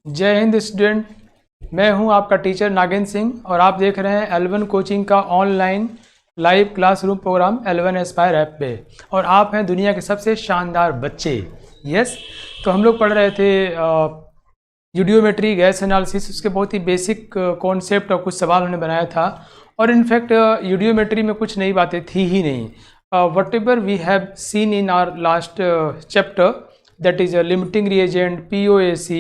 जय हिंद स्टूडेंट। मैं हूं आपका टीचर नागेंद्र सिंह और आप देख रहे हैं L1 कोचिंग का online live classroom program L1 aspire app पे। और आप हैं दुनिया के सबसे शानदार बच्चे। यस, तो हम लोग पढ़ रहे थे यूडियोमेट्री, गैस एनालिसिस, उसके बहुत ही बेसिक कॉन्सेप्ट और कुछ सवाल हमने बनाया था। और इनफैक्ट यूडियोमेट्री में कुछ नई बातें थी ही नहीं। Whatever we have seen in our last chapter, that is a limiting reagent, POAC,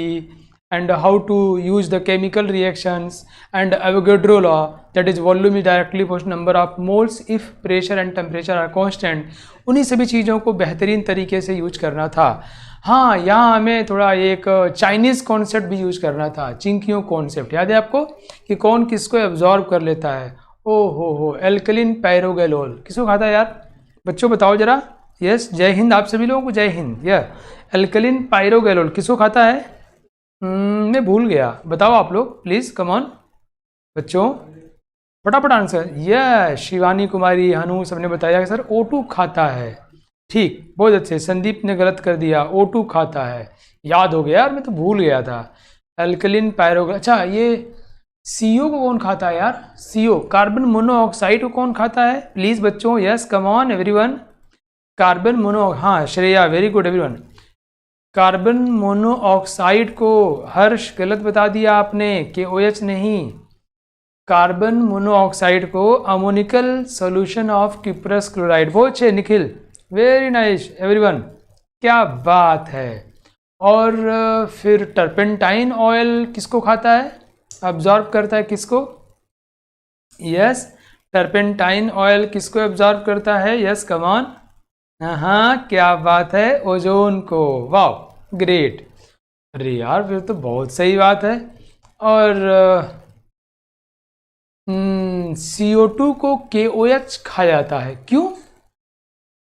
and how to use the chemical reactions, and Avogadro law, that is volume is directly proportional number of moles if pressure and temperature are constant। उन्हीं सभी चीज़ों को बेहतरीन तरीके से use करना था। हाँ, यहाँ हमें थोड़ा एक चाइनीज़ कॉन्सेप्ट भी यूज करना था, चिंकियों कॉन्सेप्ट। याद है आपको कि कौन किसको एब्जॉर्ब कर लेता है? ओ हो, एल्कलिन पायरोगैलोल किसको खाता है यार? बच्चों बताओ जरा। यस, जय हिंद आप सभी लोगों को, जय हिंद। यह एल्कलिन पायरोगैलोल किसको खाता है? मैं भूल गया, बताओ आप लोग प्लीज़, कम ऑन बच्चों, फटाफट आंसर। यह शिवानी कुमारी, हनु सबने बताया कि सर O2 खाता है। ठीक, बहुत अच्छे। संदीप ने गलत कर दिया, O2 खाता है। याद हो गया यार, मैं तो भूल गया था। एल्कलिन पायरोगैलोल, अच्छा ये CO को कौन खाता है यार? CO कार्बन मोनोऑक्साइड को कौन खाता है? प्लीज़ बच्चों, yes come on everyone. Carbon mono, हाँ Shreya, very good everyone. Carbon monoxide को हर्ष गलत बता दिया आपने, KOH नहीं। कार्बन मोनोऑक्साइड को ammoniacal solution of cuprous chloride. बहुत अच्छे निखिल, वेरी नाइस एवरीवन, क्या बात है। और फिर टर्पेंटाइन ऑयल किसको खाता है, अब्जॉर्ब करता है किसको? यस, टर्पेंटाइन ऑयल किसको अब्जॉर्ब करता है? Yes come on. हाँ, क्या बात है, ओजोन को। वाह ग्रेट, अरे यार फिर तो बहुत सही बात है। और CO2 को KOH खा जाता है, क्यों?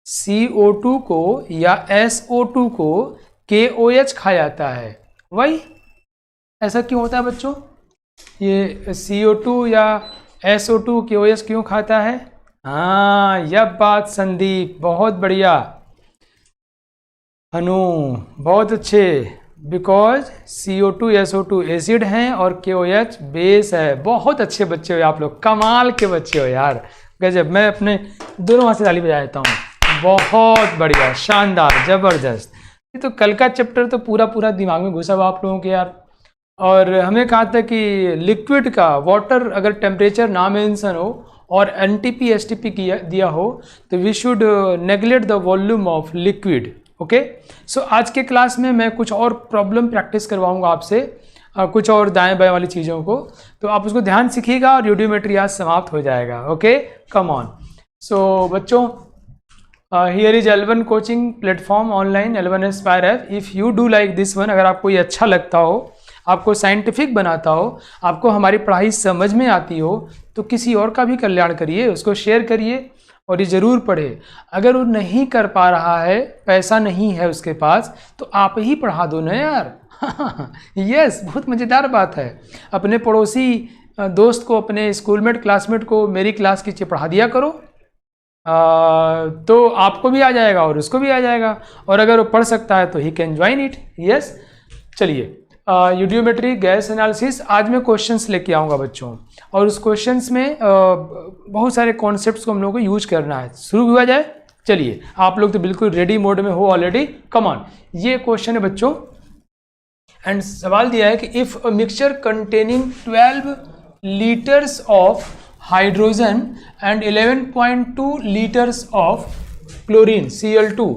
CO2 को या SO2 को KOH खा जाता है, वही ऐसा क्यों होता है बच्चों? ये CO2 या SO2 KOH क्यों खाता है? हाँ, यह बात संदीप, बहुत बढ़िया। हनु बहुत अच्छे, बिकॉज CO2 SO2 एसिड हैं और KOH बेस है। बहुत अच्छे बच्चे हो आप लोग, कमाल के बच्चे हो यार, गजब। मैं अपने दोनों हाथ से ताली बजा देता हूँ, बहुत बढ़िया, शानदार, जबरदस्त। ये तो कल का चैप्टर तो पूरा दिमाग में घुसा हुआ आप लोगों के यार। और हमें कहा था कि लिक्विड का, वाटर अगर टेम्परेचर ना मेंशन हो और NTP STP दिया हो तो we should neglect the volume of liquid. Okay, so आज के क्लास में मैं कुछ और प्रॉब्लम प्रैक्टिस करवाऊंगा आपसे, कुछ और दाएं बाएं वाली चीज़ों को, तो आप उसको ध्यान सीखिएगा और यूडियोमेट्री आज समाप्त हो जाएगा। Okay, come on. सो बच्चों, here is L1 coaching platform online, L1 aspire app. If you do like this one, अगर आपको ये अच्छा लगता हो, आपको साइंटिफिक बनाता हो, आपको हमारी पढ़ाई समझ में आती हो, तो किसी और का भी कल्याण करिए, उसको शेयर करिए और ये ज़रूर पढ़े। अगर वो नहीं कर पा रहा है, पैसा नहीं है उसके पास, तो आप ही पढ़ा दो ना यार। यस, बहुत मज़ेदार बात है। अपने पड़ोसी दोस्त को, अपने स्कूलमेट क्लासमेट को मेरी क्लास की चीज़ पढ़ा दिया करो, तो आपको भी आ जाएगा और उसको भी आ जाएगा। और अगर वो पढ़ सकता है तो he can join it. Yes, चलिए, यूडियोमेट्री, गैस एनालिसिस, आज मैं क्वेश्चंस लेके आऊँगा बच्चों, और उस क्वेश्चंस में बहुत सारे कॉन्सेप्ट्स को हम लोगों को यूज करना है। शुरू हुआ जाए, चलिए। आप लोग तो बिल्कुल रेडी मोड में हो ऑलरेडी, कम ऑन। ये क्वेश्चन है बच्चों, एंड सवाल दिया है कि if a mixture containing 12 litres of hydrogen and 11.2 litres of chlorine Cl2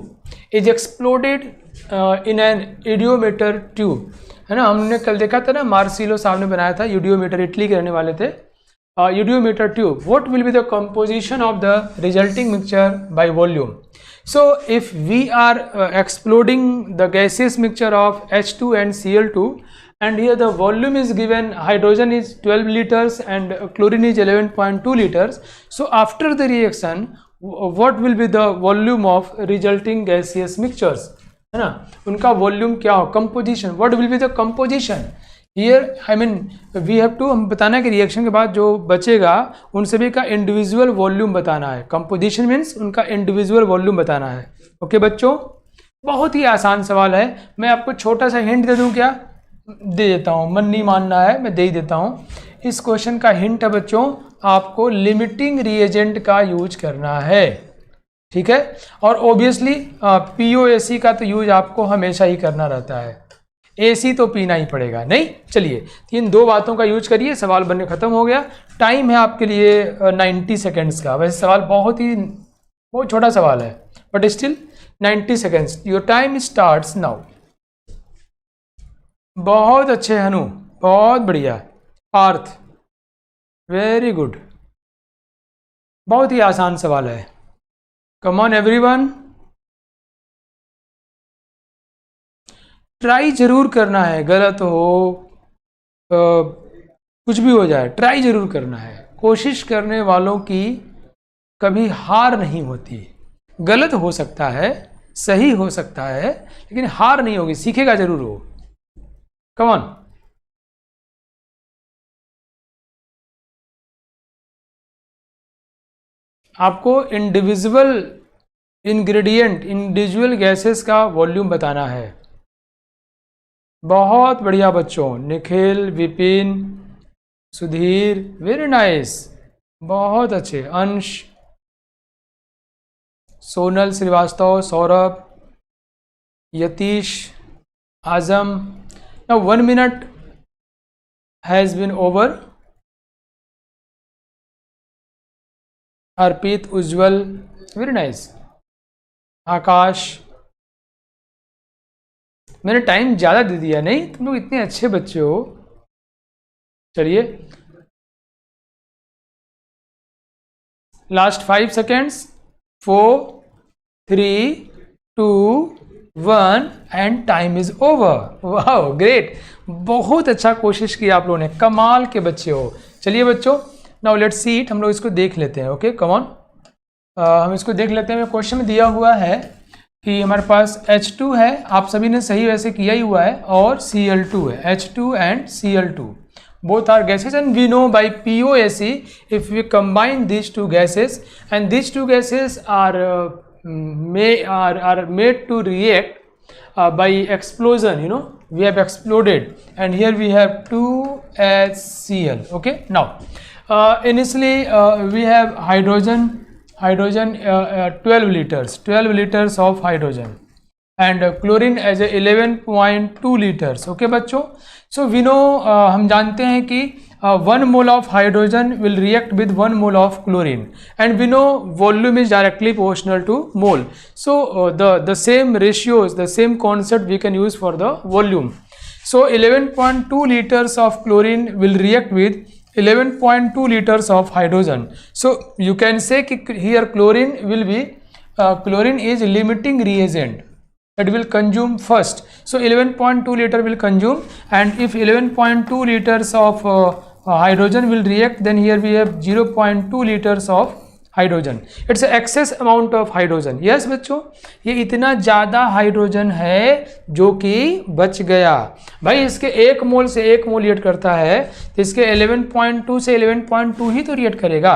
is exploded in an eudiometer tube, है ना। हमने कल देखा था ना, मार्सिलो साहब ने बनाया था यूडियोमीटर, इटली के रहने वाले थे। Eudiometer tube, what will be the composition of the resulting mixture by volume? So if we are exploding the gaseous mixture of H2 and Cl2, and here the volume is given, hydrogen is 12 liters and chlorine is 11.2 liters. So after the reaction, what will be the volume of resulting gaseous mixtures, है ना, उनका volume क्या हो, composition, what will be the composition here. I mean we have to, हम बताना है कि reaction के बाद जो बचेगा उन सभी का इंडिविजुअल वॉल्यूम बताना है। कंपोजिशन मीन्स उनका इंडिविजुअल वॉल्यूम बताना है। ओके बच्चों, बहुत ही आसान सवाल है। मैं आपको छोटा सा हिंट दे दूं क्या? दे देता हूँ, मन नहीं मानना है, मैं दे ही देता हूँ। इस क्वेश्चन का हिंट है बच्चों, आपको लिमिटिंग रिएजेंट का यूज करना है, ठीक है। और ऑब्वियसली POAC का तो यूज आपको हमेशा ही करना रहता है, AC तो पीना ही पड़ेगा, नहीं। चलिए, इन दो बातों का यूज करिए, सवाल बनने खत्म हो गया। टाइम है आपके लिए 90 सेकेंड्स का। वैसे सवाल बहुत छोटा सवाल है, but still 90 seconds. Your time starts now. बहुत अच्छे हनु, बहुत बढ़िया। Parth, very good. बहुत ही आसान सवाल है। कम ऑन एवरीवन, ट्राई जरूर करना है, गलत हो कुछ भी हो जाए, ट्राई जरूर करना है। कोशिश करने वालों की कभी हार नहीं होती। गलत हो सकता है, सही हो सकता है, लेकिन हार नहीं होगी, सीखेगा जरूर हो। Come on. आपको इंडिविजुअल इंग्रेडिएंट, इंडिविजुअल गैसेस का वॉल्यूम बताना है। बहुत बढ़िया बच्चों, निखिल, विपिन, सुधीर, वेरी नाइस, बहुत अच्छे। Ansh, Sonal Srivastava, Saurabh, Yatish, Azam. Now 1 minute has been over. Arpit, Ujjwal, very nice. Akash, मैंने टाइम ज़्यादा दे दिया, नहीं? तुम लोग इतने अच्छे बच्चे हो। चलिए, last 5 seconds, 4, 3, 2, 1 and time is over. वाह, ग्रेट, बहुत अच्छा कोशिश की आप लोगों ने, कमाल के बच्चे हो। चलिए बच्चों, नाउ लेट्स सी इट, हम लोग इसको देख लेते हैं। ओके, कम ऑन, हम इसको देख लेते हैं। क्वेश्चन में दिया हुआ है कि हमारे पास H2 है, आप सभी ने सही वैसे किया ही हुआ है, और Cl2 है, H2 and Cl2 both are gases, and we know by POAC if we combine these two gases, and these two gases are made to react by explosion, you know, we have exploded, and here we have 2HCl. okay, now initially we have hydrogen 12 liters of hydrogen, and chlorine as a 11.2 liters. okay बच्चों, so we know हम जानते हैं कि 1 mole of hydrogen will react with 1 mole of chlorine, and we know volume is directly proportional to mole. So the same ratios, the same concept we can use for the volume. So 11.2 liters of chlorine will react with 11.2 liters of hydrogen. So you can say कि here chlorine will be chlorine is limiting reagent, it will consume first. So 11.2 liter will consume, and if 11.2 liters of hydrogen will react, then here we have 0.2 liters of hydrogen. Its excess amount of hydrogen. Yes बच्चों, ये इतना ज़्यादा hydrogen है जो कि बच गया. भाई इसके 1 मोल से 1 मोल रिएक्ट करता है, तो इसके 11.2 से 11.2 ही तो रिएक्ट करेगा.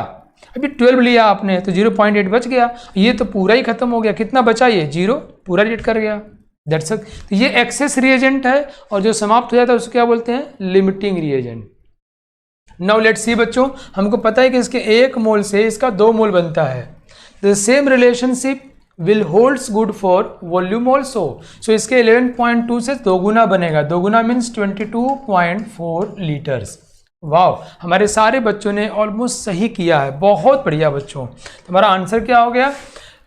अभी 12 लिया आपने तो 0.8 बच गया, ये तो पूरा ही खत्म हो गया. कितना बचा? ये 0, पूरा रिएक्ट कर गया. That's it. तो ये एक्सेस रिएजेंट है, और जो समाप्त हो जाता है उसको क्या बोलते हैं? Limiting reagent. Now let's see बच्चों, हमको पता है कि इसके 1 मोल से इसका 2 मोल बनता है. The same relationship will holds good for volume also. So इसके 11.2 से 2 गुना बनेगा. 2 गुना मीन्स 22.4 लीटर्स. वाह, हमारे सारे बच्चों ने ऑलमोस्ट सही किया है. बहुत बढ़िया बच्चों. हमारा आंसर क्या हो गया?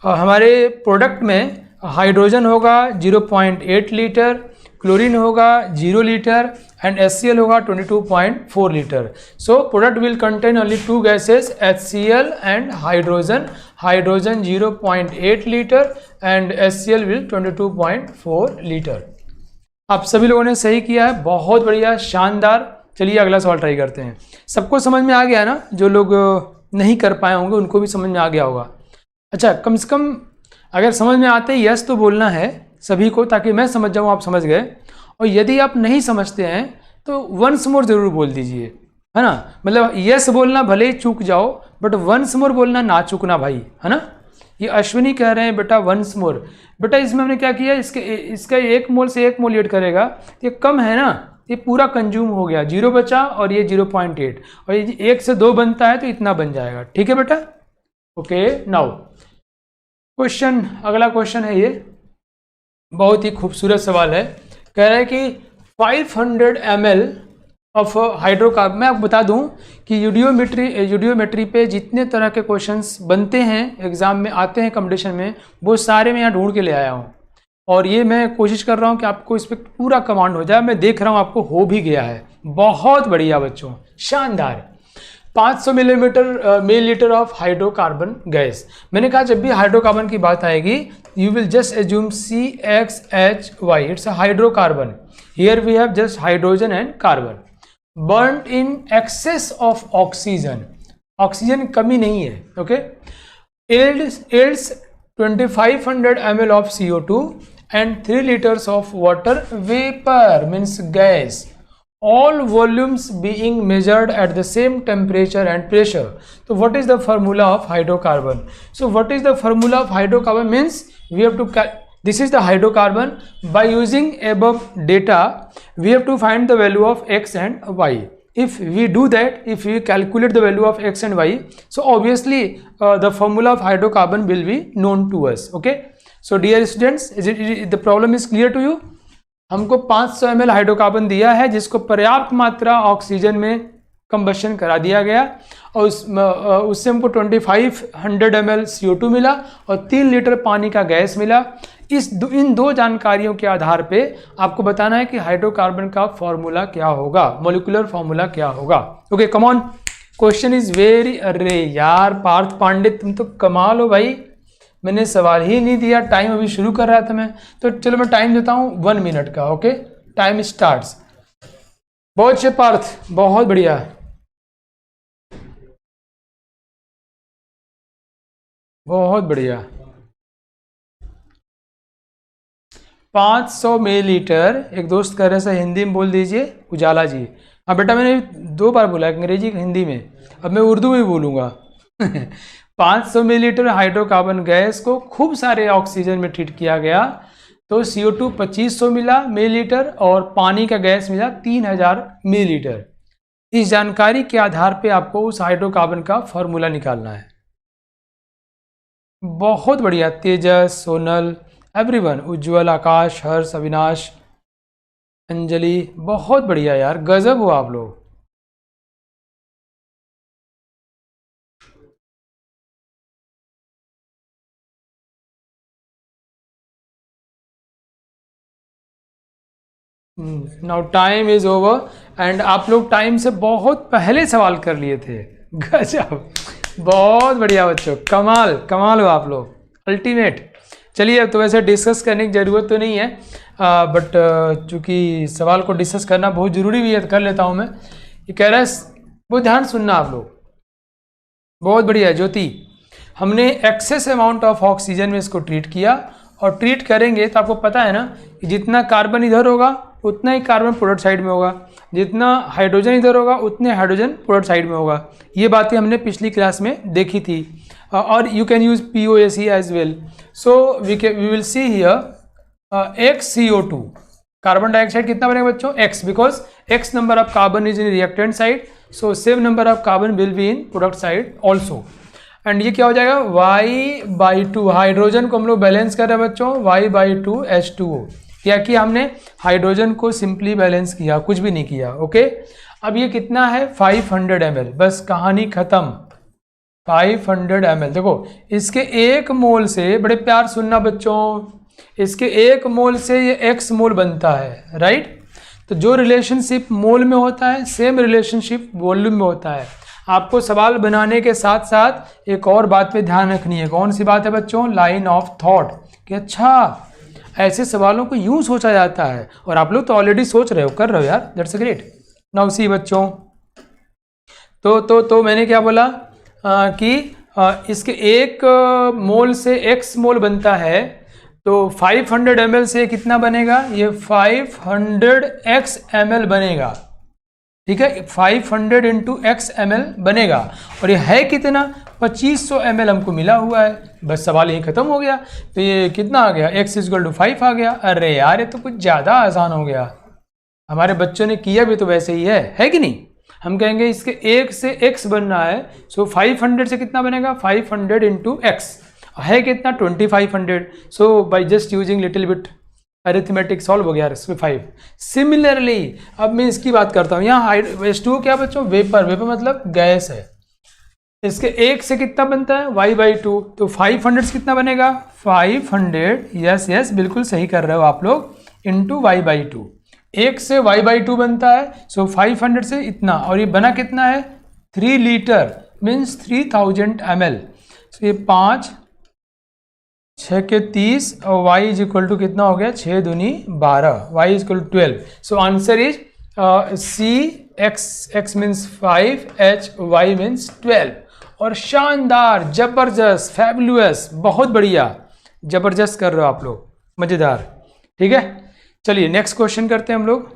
हमारे प्रोडक्ट में हाइड्रोजन होगा 0.8 लीटर, क्लोरीन होगा 0 लीटर, एंड HCl होगा 22.4 litre. So product will contain only 2 gases, HCl and hydrogen. Hydrogen 0.8 litre and HCl will 22.4 litre. आप सभी लोगों ने सही किया है, बहुत बढ़िया, शानदार. चलिए अगला सवाल ट्राई करते हैं. सबको समझ में आ गया ना? जो लोग नहीं कर पाए होंगे उनको भी समझ में आ गया होगा. अच्छा, कम से कम अगर समझ में आते ही यस तो बोलना है सभी को, ताकि मैं समझ जाऊँ आप समझ गए. और यदि आप नहीं समझते हैं तो वंस मोर जरूर बोल दीजिए, है ना? मतलब यस बोलना भले ही चूक जाओ, बट वंस मोर बोलना ना चूकना भाई, है ना? ये अश्विनी कह रहे हैं बेटा वंस मोर. बेटा इसमें हमने क्या किया, इसका 1 मोल से 1 मोल ऐड करेगा, ये कम है ना, ये पूरा कंज्यूम हो गया, 0 बचा और ये 0.8, और ये 1 से 2 बनता है तो इतना बन जाएगा। ठीक है बेटा, ओके। नाउ क्वेश्चन, अगला क्वेश्चन है, ये बहुत ही खूबसूरत सवाल है। कह रहा है कि 500 ml ऑफ हाइड्रोकार्बन। मैं आपको बता दूं कि यूडियोमेट्री पे जितने तरह के क्वेश्चंस बनते हैं, एग्जाम में आते हैं, कंपटीशन में, वो सारे मैं यहाँ ढूंढ के ले आया हूँ, और ये मैं कोशिश कर रहा हूँ कि आपको इस पर पूरा कमांड हो जाए। मैं देख रहा हूँ आपको हो भी गया है, बहुत बढ़िया बच्चों, शानदार। 500 मिलीलीटर ऑफ हाइड्रोकार्बन गैस। मैंने कहा जब भी हाइड्रोकार्बन की बात आएगी, you will just assume CXHY, it's a hydrocarbon. Here we have just hydrogen and carbon, burned in excess of oxygen, oxygen कमी नहीं है, okay. yields 2500 ml of CO2 and 3 liters of water vapor, means gas, all volumes being measured at the same temperature and pressure. So what is the formula of hydrocarbon? So what is the formula of hydrocarbon? Means we have to, this is the hydrocarbon. By using above data, we have to find the value of X and Y. If we do that, if we calculate the value of X and Y, so obviously the formula of hydrocarbon will be known to us, okay. So dear students, the problem is clear to you? हमको 500 ml hydrocarbon दिया है, जिसको पर्याप्त मात्रा oxygen में combustion करा दिया गया, और उससे हमको 2500 ml CO2 मिला और 3 लीटर पानी का गैस मिला। इन दो जानकारियों के आधार पे आपको बताना है कि हाइड्रोकार्बन का फॉर्मूला क्या होगा, मोलिकुलर फॉर्मूला क्या होगा। Okay, come on, question is very, अरे यार पार्थ पांडे तुम तो कमाल हो भाई, मैंने सवाल ही नहीं दिया, टाइम अभी शुरू कर रहा था मैं, तो चलो मैं टाइम देता हूँ 1 मिनट का। Okay, time starts. बहुत अच्छे पार्थ, बहुत बढ़िया, बहुत बढ़िया। 500 मिलीलीटर, एक दोस्त कह रहे हैं हिंदी में बोल दीजिए, उजाला जी। हाँ बेटा, मैंने 2 बार बोला, अंग्रेजी हिंदी में, अब मैं उर्दू में बोलूँगा। 500 मिलीलीटर हाइड्रोकार्बन गैस को खूब सारे ऑक्सीजन में ट्रीट किया गया, तो CO2 2500 मिला मिलीलीटर और पानी का गैस मिला 3000 मिलीलीटर। इस जानकारी के आधार पे आपको उस हाइड्रोकार्बन का फॉर्मूला निकालना है। बहुत बढ़िया, तेजस, सोनल, एवरीवन, उज्जवल, आकाश, हर्ष, अविनाश, अंजलि, बहुत बढ़िया यार, गजब हो आप लोग। Now time is over and आप लोग टाइम से बहुत पहले सवाल कर लिए थे, गजब, बहुत बढ़िया बच्चों, कमाल कमाल हो आप लोग, अल्टीमेट। चलिए, अब तो वैसे डिस्कस करने की ज़रूरत तो नहीं है, बट चूँकि सवाल को डिस्कस करना बहुत ज़रूरी भी है, तो कर लेता हूँ मैं। ये कह रहा है, बहुत ध्यान सुनना आप लोग, बहुत बढ़िया ज्योति। हमने एक्सेस अमाउंट ऑफ ऑक्सीजन में इसको ट्रीट किया, और ट्रीट करेंगे तो आपको पता है ना कि जितना कार्बन इधर होगा उतना ही कार्बन प्रोडक्ट साइड में होगा, जितना हाइड्रोजन इधर होगा उतने हाइड्रोजन प्रोडक्ट साइड में होगा। ये बातें हमने पिछली क्लास में देखी थी, और you can use POAC as well. So we will see here XCO2, carbon dioxide कितना बनेगा बच्चों, X, because X number of carbon is in reactant side, so same number of carbon will be in product side also. And ये क्या हो जाएगा, Y/2, hydrogen को हम लोग बैलेंस कर रहे हैं बच्चों, Y/2 H2O। क्या किया हमने, हाइड्रोजन को सिंपली बैलेंस किया, कुछ भी नहीं किया। ओके, अब ये कितना है, 500 ml, बस कहानी खत्म। 500 ml, देखो इसके 1 मोल से, बड़े प्यार सुनना बच्चों, इसके 1 मोल से ये X मोल बनता है, राइट। तो जो रिलेशनशिप मोल में होता है, सेम रिलेशनशिप वॉल्यूम में होता है। आपको सवाल बनाने के साथ साथ एक और बात पे ध्यान रखनी है। कौन सी बात है बच्चों, लाइन ऑफ थॉट, कि अच्छा ऐसे सवालों को यूं सोचा जाता है, और आप लोग तो ऑलरेडी सोच रहे हो, कर रहे हो यार, दैट्स ग्रेट। नाउ सी बच्चों, तो मैंने क्या बोला कि इसके 1 मोल से X मोल बनता है, तो 500 ml से कितना बनेगा, ये 500x ml बनेगा, ठीक है, 500 इंटू x ml बनेगा, और ये है कितना, 2500 ml हमको मिला हुआ है। बस सवाल यही खत्म हो गया। तो ये कितना आ गया, x = 5 आ गया। अरे यार ये तो कुछ ज़्यादा आसान हो गया। हमारे बच्चों ने किया भी तो वैसे ही है कि नहीं। हम कहेंगे इसके 1 से x बनना है, सो 500 से कितना बनेगा 500 इंटू एक्स है कितना 2500। So by just using little bit arithmetic solve हो गया इसमें 5। सिमिलरली अब मैं इसकी बात करता हूँ, यहाँ H2O क्या बच्चों वेपर, वेपर मतलब गैस है। इसके 1 से कितना बनता है y/2, तो 500 से कितना बनेगा 500, यस बिल्कुल सही कर रहे हो आप लोग, इंटू y/2। 1 से y/2 बनता है, सो 500 से इतना, और ये बना कितना है 3 लीटर मीन्स 3000 ml। तो ये 5 6 के 30 और y इज इक्वल टू कितना हो गया 6 दूनी 12, y is equal to 12। So answer is C, x means 5, h, y means 12। और शानदार, जबरदस्त, फैबुलस, बहुत बढ़िया, जबरदस्त कर रहे हो आप लोग, मजेदार। ठीक है, चलिए नेक्स्ट क्वेश्चन करते हैं हम लोग।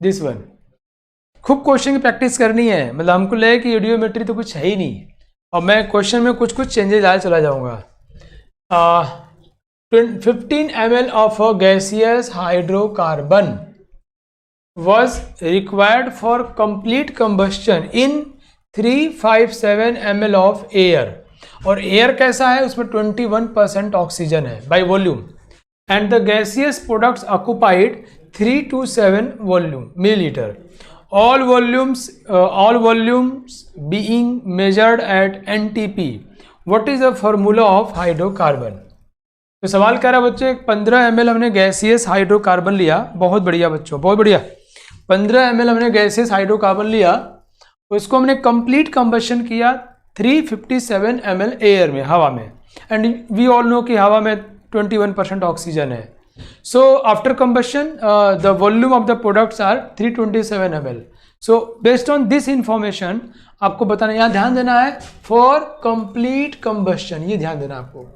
दिस वन खूब क्वेश्चन की प्रैक्टिस करनी है, मतलब हमको लगे कि यूडियोमेट्री तो कुछ है ही नहीं, और मैं क्वेश्चन में कुछ चेंजेस लाए चला जाऊंगा। 15 ml of a gaseous hydrocarbon was required for complete combustion in 357 ml of air, और एयर कैसा है उसमें 21% ऑक्सीजन है by volume, and the gaseous products occupied 327 volume millilitre, all volumes being measured at NTP, what is the formula of hydrocarbon. तो सवाल कह रहा है बच्चों 15 ml हमने गैसियस हाइड्रोकार्बन लिया, बहुत बढ़िया बच्चों बहुत बढ़िया, 15 ml हमने गैसियस हाइड्रोकार्बन लिया, उसको हमने कंप्लीट कंबशन किया 357 ml एयर में, हवा में, एंड वी ऑल नो कि हवा में 21% ऑक्सीजन है। So after combustion, the volume of the products are 327 ml. So based on this information, आपको बताना, यहाँ ध्यान देना है for complete combustion, ये ध्यान देना आपको,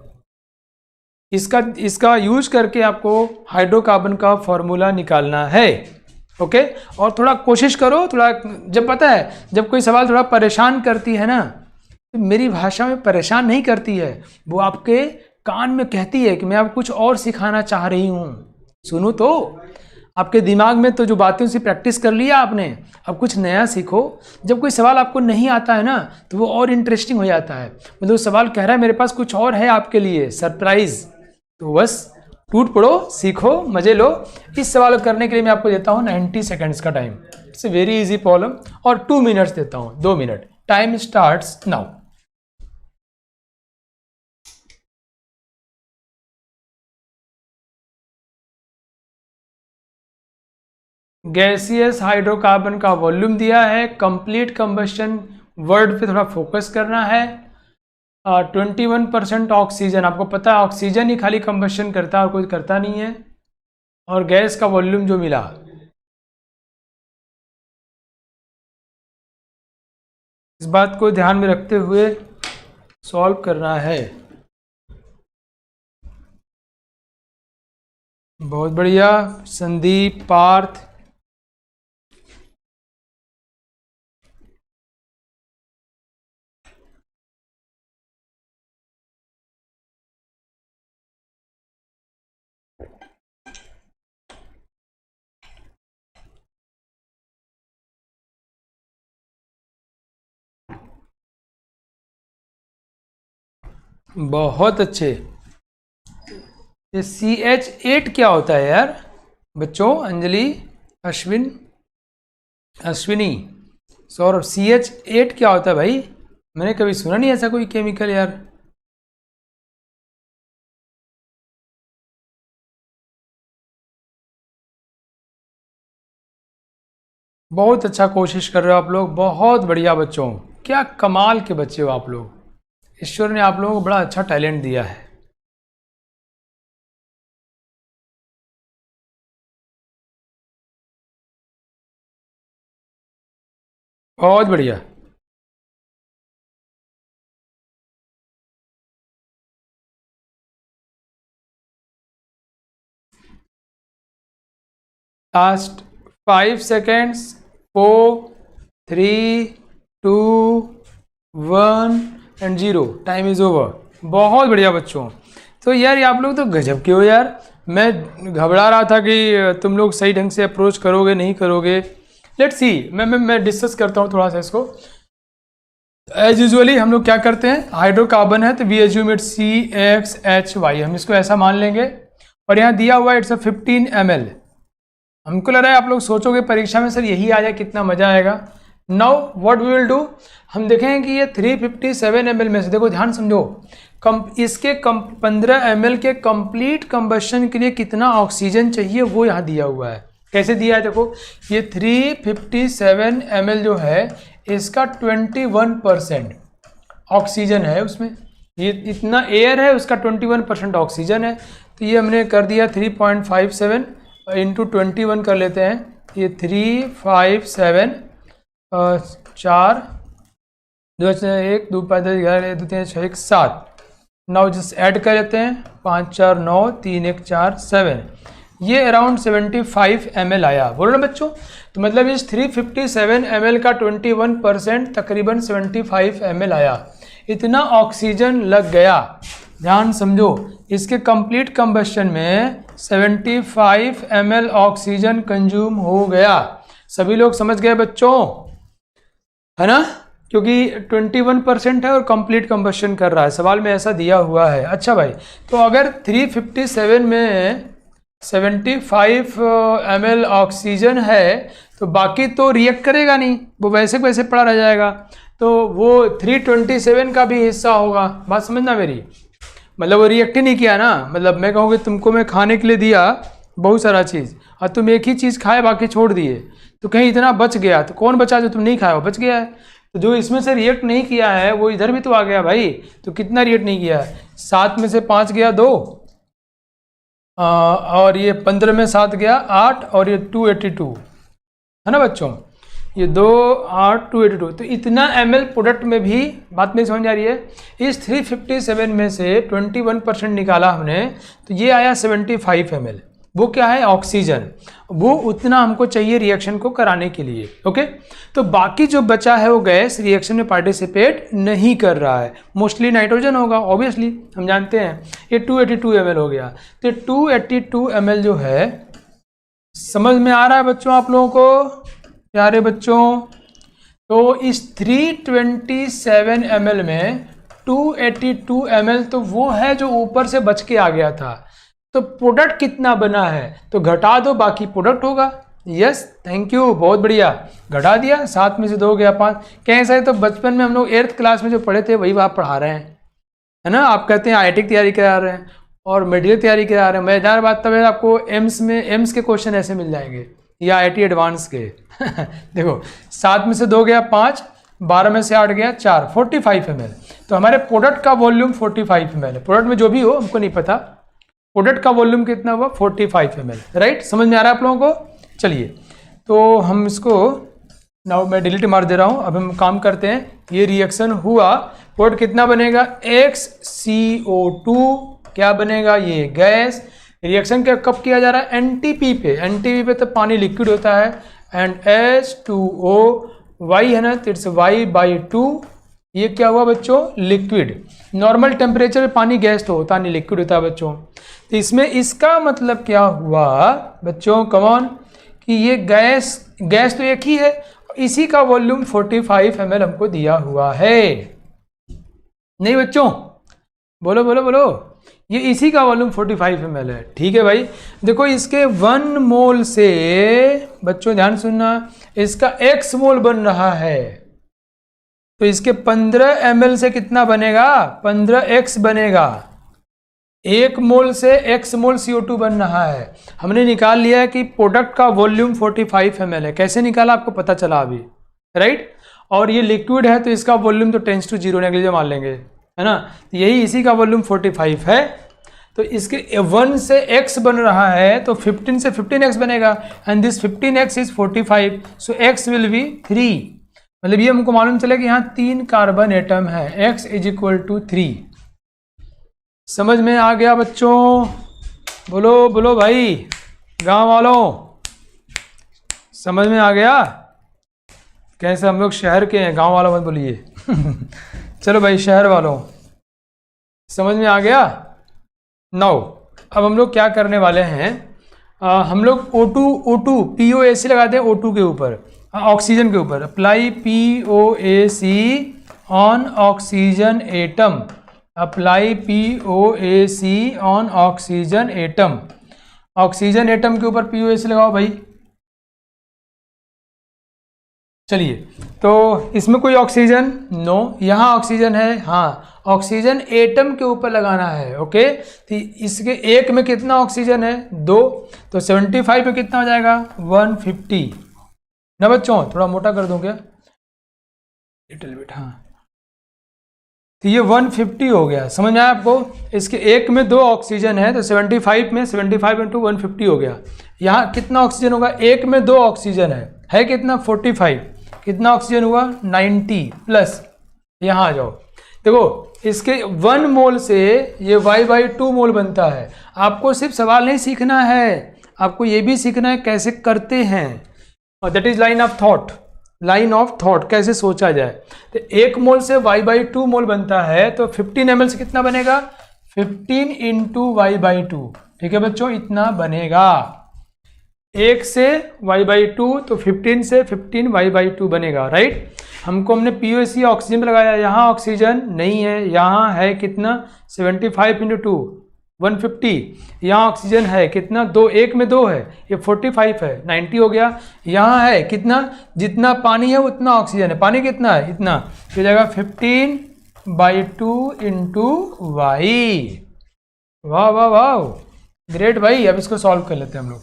इसका यूज करके आपको हाइड्रोकार्बन का फॉर्मूला निकालना है। ओके, और थोड़ा कोशिश करो, थोड़ा, जब पता है जब कोई सवाल थोड़ा परेशान करती है ना, तो मेरी भाषा में परेशान नहीं करती है, वो आपके कान में कहती है कि मैं आपको कुछ और सिखाना चाह रही हूँ, सुनो तो। आपके दिमाग में तो जो बातें उसे प्रैक्टिस कर लिया आपने, अब कुछ नया सीखो। जब कोई सवाल आपको नहीं आता है ना, तो वो और इंटरेस्टिंग हो जाता है, मतलब सवाल कह रहा है मेरे पास कुछ और है आपके लिए सरप्राइज, तो बस टूट पड़ो, सीखो, मजे लो। इस सवाल को करने के लिए मैं आपको देता हूँ 90 सेकेंड्स का time, it's a very easy problem, और 2 मिनट्स देता हूँ, 2 minute, time starts now. Gaseous hydrocarbon का वॉल्यूम दिया है, कंप्लीट कंबशन वर्ड पे थोड़ा फोकस करना है, 21% ऑक्सीजन, आपको पता है ऑक्सीजन ही खाली कंबशन करता है और कोई करता नहीं है, और गैस का वॉल्यूम जो मिला, इस बात को ध्यान में रखते हुए सॉल्व करना है। बहुत बढ़िया संदीप, पार्थ, बहुत अच्छे। ये CH8 क्या होता है यार बच्चों? अंजलि, अश्विन, अश्विनी, सौरभ, CH8 क्या होता है भाई? मैंने कभी सुना नहीं ऐसा कोई केमिकल यार। बहुत अच्छा कोशिश कर रहे हो आप लोग, बहुत बढ़िया बच्चों, क्या कमाल के बच्चे हो आप लोग, ईश्वर ने आप लोगों को बड़ा अच्छा टैलेंट दिया है। बहुत बढ़िया। Last 5 seconds, 4, 3, 2, 1 and 0, time is over. बहुत बढ़िया बच्चों, तो यार ये आप लोग तो गजब के हो यार। मैं घबरा रहा था कि तुम लोग सही ढंग से अप्रोच करोगे नहीं करोगे। लेट्स सी, मैं डिस्कस करता हूँ थोड़ा सा इसको। एज यूजुअली हम लोग क्या करते हैं, हाइड्रोकार्बन है तो वी एज्यूम इट CXHY, हम इसको ऐसा मान लेंगे। और यहाँ दिया हुआ इट्स 15 ml। हमको लग रहा है आप लोग सोचोगे परीक्षा में सर यही आ जाए कितना मजा आएगा। Now what we will do, हम देखेंगे कि ये 357 ml में से, देखो ध्यान समझो, इसके 15 ml के कंप्लीट कंबशन के लिए कितना ऑक्सीजन चाहिए वो यहाँ दिया हुआ है। कैसे दिया है देखो, ये 357 ml जो है इसका 21% ऑक्सीजन है उसमें, ये इतना एयर है उसका 21% ऑक्सीजन है। तो ये हमने कर दिया 3.57 इंटू 21 कर लेते हैं, ये 357 4 2 1 2 5 10 11 2 3 6 1 7, नाउ जस्ट ऐड कर लेते हैं 5 4 9 3 1 4 7, ये अराउंड 75 ml आया। बोलो ना बच्चों, तो मतलब इस 357 ml का 21% तकरीबन 75 ml आया, इतना ऑक्सीजन लग गया। ध्यान समझो, इसके कंप्लीट कंबशन में 75 ml ऑक्सीजन कंज्यूम हो गया। सभी लोग समझ गए बच्चों, है ना, क्योंकि 21% है और कंप्लीट कंबशन कर रहा है, सवाल में ऐसा दिया हुआ है। अच्छा भाई, तो अगर 357 में 75 ml ऑक्सीजन है तो बाकी तो रिएक्ट करेगा नहीं, वो वैसे वैसे पड़ा रह जाएगा, तो वो 327 का भी हिस्सा होगा। बात समझना मेरी, मतलब वो रिएक्ट ही नहीं किया ना। मतलब मैं कहूँगी तुमको मैं खाने के लिए दिया बहुत सारा चीज़ और तुम एक ही चीज़ खाए बाकी छोड़ दिए, तो कहीं इतना बच गया, तो कौन बचा जो तुम नहीं खाया, वो बच गया है। तो जो इसमें से रिएक्ट नहीं किया है वो इधर भी तो आ गया भाई। तो कितना रिएक्ट नहीं किया है, 7 में से 5 गया 2, और ये 15 में 7 गया 8, और ये 282 है ना बच्चों, ये 2 8 282, तो इतना ml प्रोडक्ट में भी बात नहीं समझ आ रही है। इस 357 में से 21% निकाला हमने, तो ये आया 75 ml, वो क्या है ऑक्सीजन, वो उतना हमको चाहिए रिएक्शन को कराने के लिए। ओके, तो बाकी जो बचा है वो गैस रिएक्शन में पार्टिसिपेट नहीं कर रहा है, मोस्टली नाइट्रोजन होगा ऑब्वियसली, हम जानते हैं। ये 282 ml हो गया, तो 282 ml जो है, समझ में आ रहा है बच्चों आप लोगों को प्यारे बच्चों। तो इस 327 ml में 282 ml तो वो है जो ऊपर से बच के आ गया था। तो प्रोडक्ट कितना बना है, तो घटा दो बाकी प्रोडक्ट होगा। यस, थैंक यू, बहुत बढ़िया, घटा दिया, 7 में से 2 गया 5। कैसा है, तो बचपन में हम लोग 8th क्लास में जो पढ़े थे वही आप पढ़ा रहे हैं, है ना। आप कहते हैं IIT की तैयारी करा रहे हैं और मेडिकल तैयारी करा रहे हैं। मजेदार बात तब है आपको एम्स के क्वेश्चन ऐसे मिल जाएंगे या IIT एडवांस के। देखो 7 में से 2 गया 5, 12 में से 8 गया 4, 45 ml। तो हमारे प्रोडक्ट का वॉल्यूम 45 ml है, प्रोडक्ट में जो भी हो हमको नहीं पता, प्रोडक्ट का वॉल्यूम कितना हुआ 45 ml, राइट। समझ में आ रहा है आप लोगों को। चलिए, तो हम इसको नाउ मैं डिलीट मार दे रहा हूँ। अब हम काम करते हैं, ये रिएक्शन हुआ, प्रोडक्ट कितना बनेगा XCO2, क्या बनेगा ये गैस। रिएक्शन क्या कब किया जा रहा है, NTP पे, NTP पे तो पानी लिक्विड होता है, एंड H2O Y है ना, तो इट्स Y/2, ये क्या हुआ बच्चों लिक्विड। नॉर्मल टेम्परेचर पे पानी गैस तो होता नहीं, लिक्विड होता है बच्चों। तो इसमें इसका मतलब क्या हुआ बच्चों, कमॉन, कि ये गैस तो एक ही है, इसी का वॉल्यूम 45 ml हमको दिया हुआ है। नहीं बच्चों, बोलो बोलो बोलो, ये इसी का वॉल्यूम 45 ml है। ठीक है भाई, देखो इसके 1 मोल से बच्चों ध्यान सुनना, इसका x मोल बन रहा है, तो इसके 15 ml से कितना बनेगा, 15x बनेगा। 1 मोल से x मोल CO2 बन रहा है। हमने निकाल लिया है कि प्रोडक्ट का वॉल्यूम 45 ml है। कैसे निकाला आपको पता चला अभी, राइट। और ये लिक्विड है तो इसका वॉल्यूम तो टेंड्स टू 0 नेगलिजिबल मान लेंगे, है ना। यही इसी का वॉल्यूम 45 है, तो इसके 1 से x बन रहा है, तो 15 से 15x बनेगा, and this 15x is 45, so x will be 3। मतलब ये हमको मालूम चले कि यहाँ 3 कार्बन एटम है, x = 3। समझ में आ गया बच्चों, बोलो बोलो भाई गांव वालों, समझ में आ गया। कैसे हम लोग शहर के हैं, गांव वालों मत बोलिए। चलो भाई शहर वालों, समझ में आ गया। नाउ अब हम लोग क्या करने वाले हैं, हम लोग O2 POAC लगाते हैं O2 के ऊपर, ऑक्सीजन के ऊपर। Apply POAC on oxygen atom, apply POAC on oxygen atom. Oxygen atom के ऊपर POAC लगाओ भाई। चलिए, तो इसमें कोई ऑक्सीजन नो, यहाँ ऑक्सीजन है, हाँ ऑक्सीजन एटम के ऊपर लगाना है। ओके, तो इसके एक में कितना ऑक्सीजन है, 2, तो 75 में कितना हो जाएगा, 150 ना बच्चों, थोड़ा मोटा कर दूं क्या, लिटिल बिट, हाँ। तो ये 150 हो गया, समझ में आया आपको। इसके एक में 2 ऑक्सीजन है, तो 75 में 75 इंटू 150 हो गया। यहाँ कितना ऑक्सीजन होगा, एक में 2 ऑक्सीजन है कितना, 45, कितना ऑक्सीजन हुआ, 90 प्लस, यहाँ आ जाओ। देखो इसके 1 मोल से ये Y/2 मोल बनता है। आपको सिर्फ सवाल नहीं सीखना है, आपको ये भी सीखना है कैसे करते हैं, और that is line of thought, line of thought, कैसे सोचा जाए। तो 1 मोल से Y/2 मोल बनता है, तो 15 ml से कितना बनेगा, 15 इंटू Y/2, ठीक है बच्चों, इतना बनेगा। 1 से Y/2 तो 15 से 15 Y/2 बनेगा, राइट। हमको हमने POAC ऑक्सीजन में लगाया, यहाँ ऑक्सीजन नहीं है, यहाँ है कितना, 75 इंटू 2 150, यहाँ ऑक्सीजन है कितना, 2, एक में 2 है, ये 45 है, 90 हो गया। यहाँ है कितना, जितना पानी है उतना ऑक्सीजन है, पानी कितना है, इतना, तो जाएगा 15/2 इंटू Y। वाह वाह वाह, ग्रेट भाई। अब इसको सॉल्व कर लेते हैं हम लोग,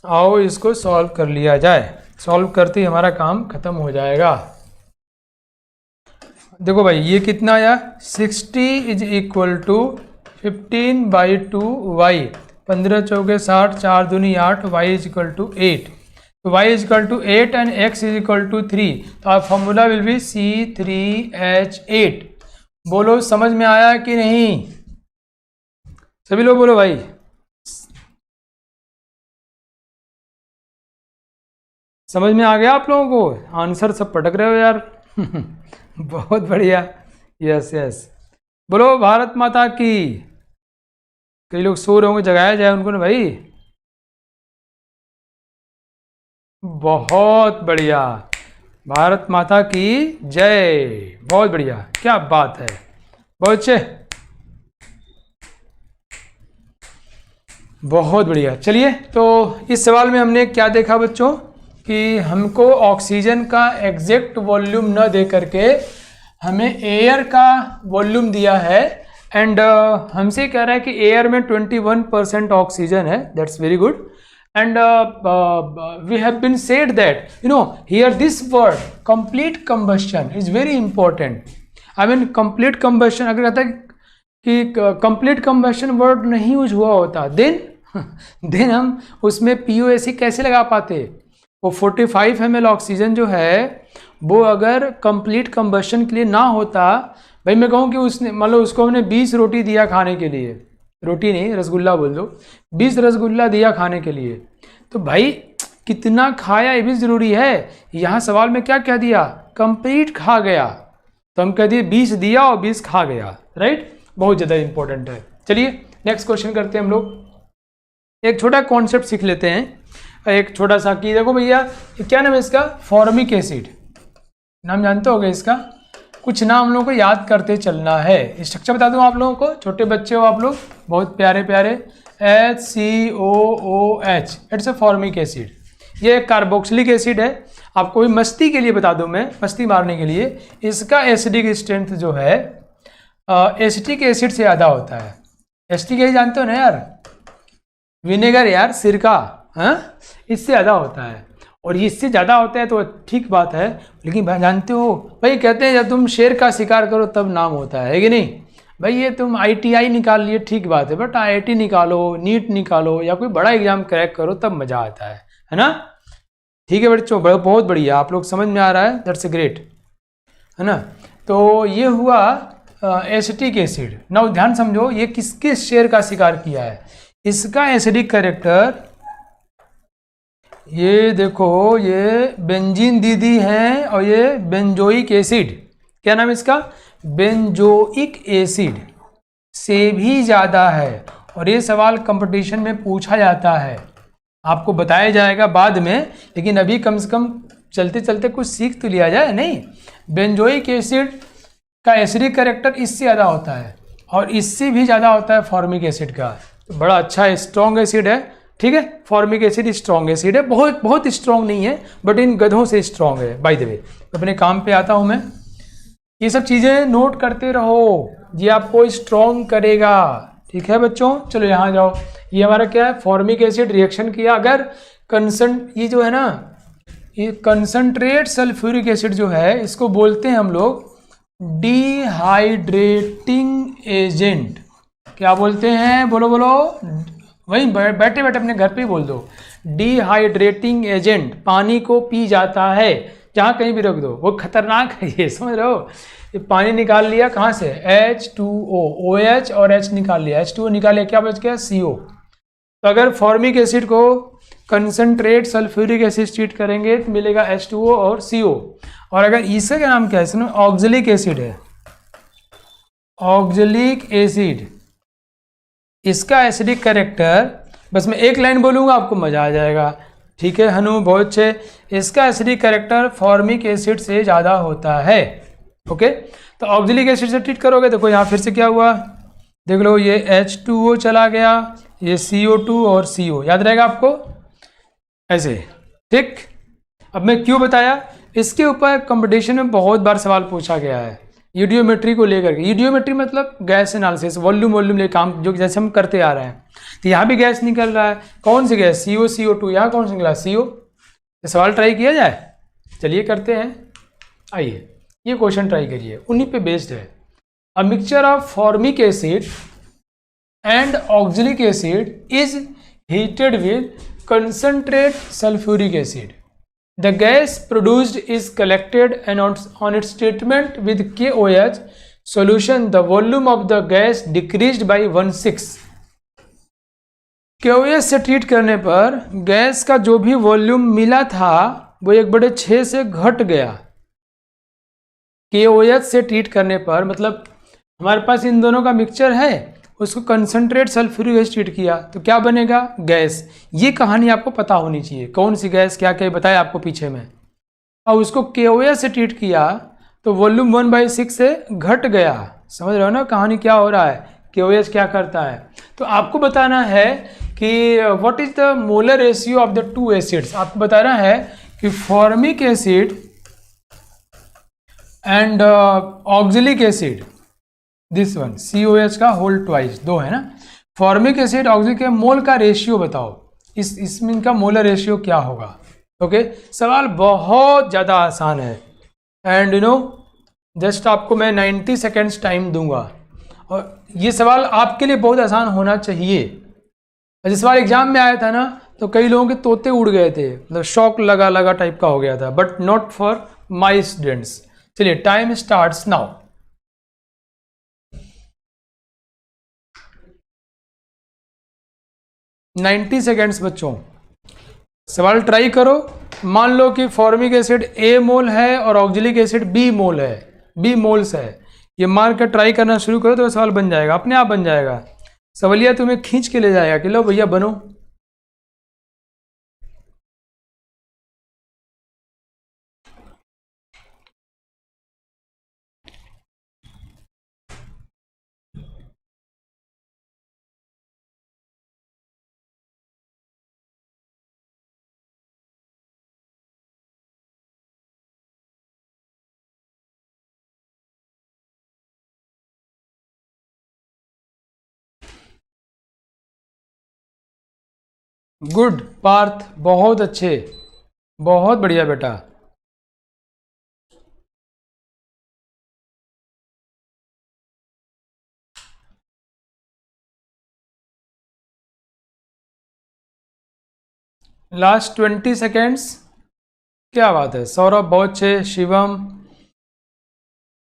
आओ इसको सॉल्व कर लिया जाए। सॉल्व करते ही हमारा काम खत्म हो जाएगा। देखो भाई ये कितना आया, 60 इज इक्वल टू 15/2 Y, 15 चौके 60, 4 दूनी 8, Y इज इक्वल टू 8, तो Y is equal to 8 and X is equal to 3, तो आप फॉर्मूला विल बी C3H8। बोलो समझ में आया कि नहीं, सभी लोग बोलो भाई। समझ में आ गया आप लोगों को, आंसर सब पटक रहे हो यार बहुत बढ़िया, यस यस, बोलो भारत माता की। कई लोग सो रहे होंगे, जगाया जाए उनको ना भाई। बहुत बढ़िया, भारत माता की जय, बहुत बढ़िया, क्या बात है, बहुत अच्छे, बहुत बढ़िया। चलिए, तो इस सवाल में हमने क्या देखा बच्चों, कि हमको ऑक्सीजन का एग्जैक्ट वॉल्यूम न दे करके हमें एयर का वॉल्यूम दिया है, एंड हमसे कह रहा है कि एयर में 21% ऑक्सीजन है, that's very good. And we have been said that here this word complete combustion is very important. I mean complete combustion, अगर कहता है कि कंप्लीट कंबस्शन वर्ड नहीं यूज हुआ होता, देन हम उसमें POAC कैसे लगा पाते। वो 45 ml ऑक्सीजन जो है वो अगर कंप्लीट कंबस्शन के लिए ना होता, भाई मैं कहूँ कि उसने मतलब उसको हमने 20 रोटी दिया खाने के लिए, रोटी नहीं रसगुल्ला बोल दो, 20 रसगुल्ला दिया खाने के लिए, तो भाई कितना खाया ये भी ज़रूरी है। यहाँ सवाल में क्या कह दिया, कंप्लीट खा गया, तो हम कह दिए 20 दिया और 20 खा गया, राइट, बहुत ज़्यादा इंपॉर्टेंट है। चलिए नेक्स्ट क्वेश्चन करते हैं हम लोग। एक छोटा कॉन्सेप्ट सीख लेते हैं, एक छोटा सा, कि देखो भैया क्या नाम है इसका, फॉर्मिक एसिड, नाम जानते होगे इसका, कुछ नाम हम लोगों को याद करते चलना है। स्ट्रक्चर बता दूं आप लोगों को, छोटे बच्चे हो आप लोग, बहुत प्यारे प्यारे, HCOOH, it's a formic acid. ये एक कार्बोक्सिलिक एसिड है। आपको भी मस्ती के लिए बता दूं मैं, मस्ती मारने के लिए, इसका एसिडिक स्ट्रेंथ जो है एसिटिक एसिड से ज़्यादा होता है। एसिटिक एसिड जानते हो ना यार, विनेगर यार, सिरका, हाँ, इससे ज़्यादा होता है, और इससे ज़्यादा होता है तो ठीक बात है, लेकिन भाई जानते हो भाई, कहते हैं जब तुम शेर का शिकार करो तब नाम होता है कि नहीं भाई। ये तुम ITI निकाल लिए ठीक बात है, बट IIT निकालो, नीट निकालो, या कोई बड़ा एग्जाम क्रैक करो तब मज़ा आता है ना। ठीक है बच्चों, बहुत बढ़िया, आप लोग समझ में आ रहा है, दैट्स ग्रेट, है ना। तो ये हुआ एसिटिक एसिड। नाउ ध्यान समझो, ये किसके शेर का शिकार किया है, इसका एसिडिक कैरेक्टर, ये देखो, ये बेंजीन दीदी है, और ये बेंजोइक एसिड, क्या नाम है इसका, बेंजोइक एसिड, से भी ज़्यादा है। और ये सवाल कंपटीशन में पूछा जाता है, आपको बताया जाएगा बाद में, लेकिन अभी कम से कम चलते चलते कुछ सीख तो लिया जाए। नहीं, बेंजोइक एसिड का एसिडिक कैरेक्टर इससे ज़्यादा होता है और इससे भी ज़्यादा होता है फॉर्मिक एसिड का। तो बड़ा अच्छा स्ट्रॉन्ग एसिड है, ठीक है। फॉर्मिक एसिड स्ट्रॉन्ग एसिड है, बहुत बहुत स्ट्रॉन्ग नहीं है, बट इन गधों से स्ट्रॉन्ग है। बाय द वे, अपने काम पे आता हूँ मैं। ये सब चीज़ें नोट करते रहो, ये आपको स्ट्रॉन्ग करेगा, ठीक है बच्चों। चलो यहाँ जाओ, ये हमारा क्या है, फॉर्मिक एसिड रिएक्शन किया, अगर ये जो है ना, ये कंसंट्रेट सल्फ्यूरिक एसिड जो है, इसको बोलते हैं हम लोग डिहाइड्रेटिंग एजेंट। क्या बोलते हैं, बोलो बोलो, वहीं बैठे बैठे अपने घर पे ही बोल दो, डिहाइड्रेटिंग एजेंट। पानी को पी जाता है, जहाँ कहीं भी रख दो, वो खतरनाक है ये, समझ रहे हो। ये पानी निकाल लिया कहाँ से, H2O, OH और H निकाल लिया, H2O निकाल लिया, क्या बच गया, CO। तो अगर फॉर्मिक एसिड को कंसंट्रेट सल्फ्यूरिक एसिड ट्रीट करेंगे तो मिलेगा H2O और CO। और अगर इसका क्या नाम क्या है, इसमें ऑक्जेलिक एसिड है, ऑक्जेलिक एसिड, इसका एसिडिक कैरेक्टर, बस मैं एक लाइन बोलूँगा आपको मजा आ जाएगा, ठीक है हनु, बहुत अच्छे। इसका एसिडिक कैरेक्टर फॉर्मिक एसिड से ज़्यादा होता है, ओके। तो ऑक्जेलिक एसिड से ट्रीट करोगे, देखो यहाँ फिर से क्या हुआ, देख लो, ये H2O चला गया, ये CO2 और CO, याद रहेगा आपको ऐसे, ठीक। अब मैं क्यों बताया, इसके ऊपर कंपटीशन में बहुत बार सवाल पूछा गया है, यूडियोमेट्री को लेकर के। यूडियोमेट्री मतलब गैस एनालिसिस, वॉल्यूम ले काम, जो जैसे हम करते आ रहे हैं। तो यहाँ भी गैस निकल रहा है, कौन सी गैस, CO, CO2, यहाँ कौन सा निकला, CO। तो सवाल ट्राई किया जाए, चलिए करते हैं, आइए ये क्वेश्चन ट्राई करिए, उन्हीं पे बेस्ड है। A mixture of formic acid and oxalic acid is heated with concentrate sulfuric acid. The gas produced is collected and on its treatment with KOH solution, the volume of the gas decreased by 1/6. KOH से treat करने पर gas का जो भी volume मिला था वो 1/6 से घट गया। KOH से ट्रीट करने पर मतलब हमारे पास इन दोनों का मिक्सचर है, उसको कंसंट्रेट सल्फ्यूरिक एसिड ट्रीट किया तो क्या बनेगा, गैस। ये कहानी आपको पता होनी चाहिए, कौन सी गैस क्या क्या बताया आपको पीछे में। और उसको KOH से ट्रीट किया तो वॉल्यूम 1/6 से घट गया। समझ रहे हो ना कहानी क्या हो रहा है, KOH क्या करता है। तो आपको बताना है कि what is the molar ratio of the two acids. आपको बताना है कि formic acid and oxalic acid, this one COH का होल ट्वाइस, दो है ना, फॉर्मिक एसिड ऑक्जेलिक के मोल का रेशियो बताओ, इसमें इनका मोलर रेशियो क्या होगा। ओके, सवाल बहुत ज़्यादा आसान है एंड यू नो जस्ट आपको मैं 90 सेकेंड्स टाइम दूंगा और ये सवाल आपके लिए बहुत आसान होना चाहिए। जिस सवाल एग्जाम में आया था ना तो कई लोगों के तोते उड़ गए थे, मतलब शॉक लगा टाइप का हो गया था, but not for my students. चलिए time starts now. Ninety seconds बच्चों, सवाल ट्राई करो। मान लो कि फॉर्मिक एसिड A मोल है और ऑक्जेलिक एसिड B मोल है, B मोल्स है, ये मान कर ट्राई करना शुरू करो तो सवाल बन जाएगा, अपने आप बन जाएगा। सवालिया तुम्हें खींच के ले जाएगा कि लो भैया बनो। गुड पार्थ, बहुत अच्छे, बहुत बढ़िया बेटा। लास्ट 20 सेकेंड्स, क्या बात है। सौरभ बहुत अच्छे, शिवम,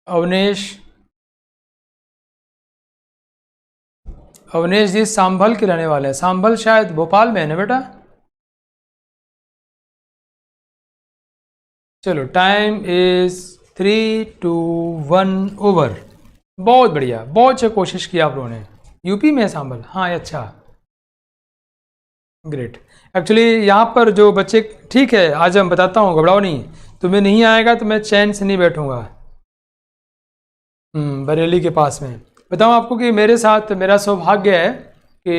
अवनेश, अवनेश जी सांभल के रहने वाले हैं, सांभल शायद भोपाल में है ना बेटा। चलो टाइम इज 3, 2, 1 ओवर। बहुत बढ़िया, बहुत अच्छा कोशिश किया आप लोगों ने। यूपी में है सांबल, हाँ अच्छा, ग्रेट। एक्चुअली यहाँ पर जो बच्चे, ठीक है आज हम बताता हूँ, घबराओ नहीं, तुम्हें नहीं आएगा तो मैं चैन से नहीं बैठूंगा। बरेली के पास में बताऊँ आपको कि मेरे साथ मेरा सौभाग्य है कि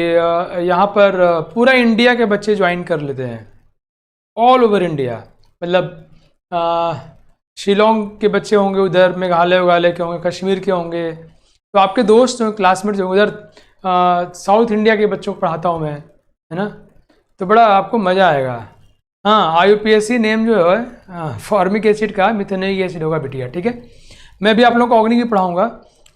यहाँ पर पूरा इंडिया के बच्चे ज्वाइन कर लेते हैं, ऑल ओवर इंडिया। मतलब शिलोंग के बच्चे होंगे उधर, मेघालय वघालय के होंगे, कश्मीर के होंगे, तो आपके दोस्त क्लासमेट जो उधर साउथ इंडिया के बच्चों को पढ़ाता हूँ मैं, है ना, तो बड़ा आपको मज़ा आएगा। हाँ IUPAC नेम जो है फॉर्मिक एसिड का मिथेनिक एसिड होगा बिटिया, ठीक है। मैं भी आप लोगों को ऑर्गेनिक भी पढ़ाऊँगा,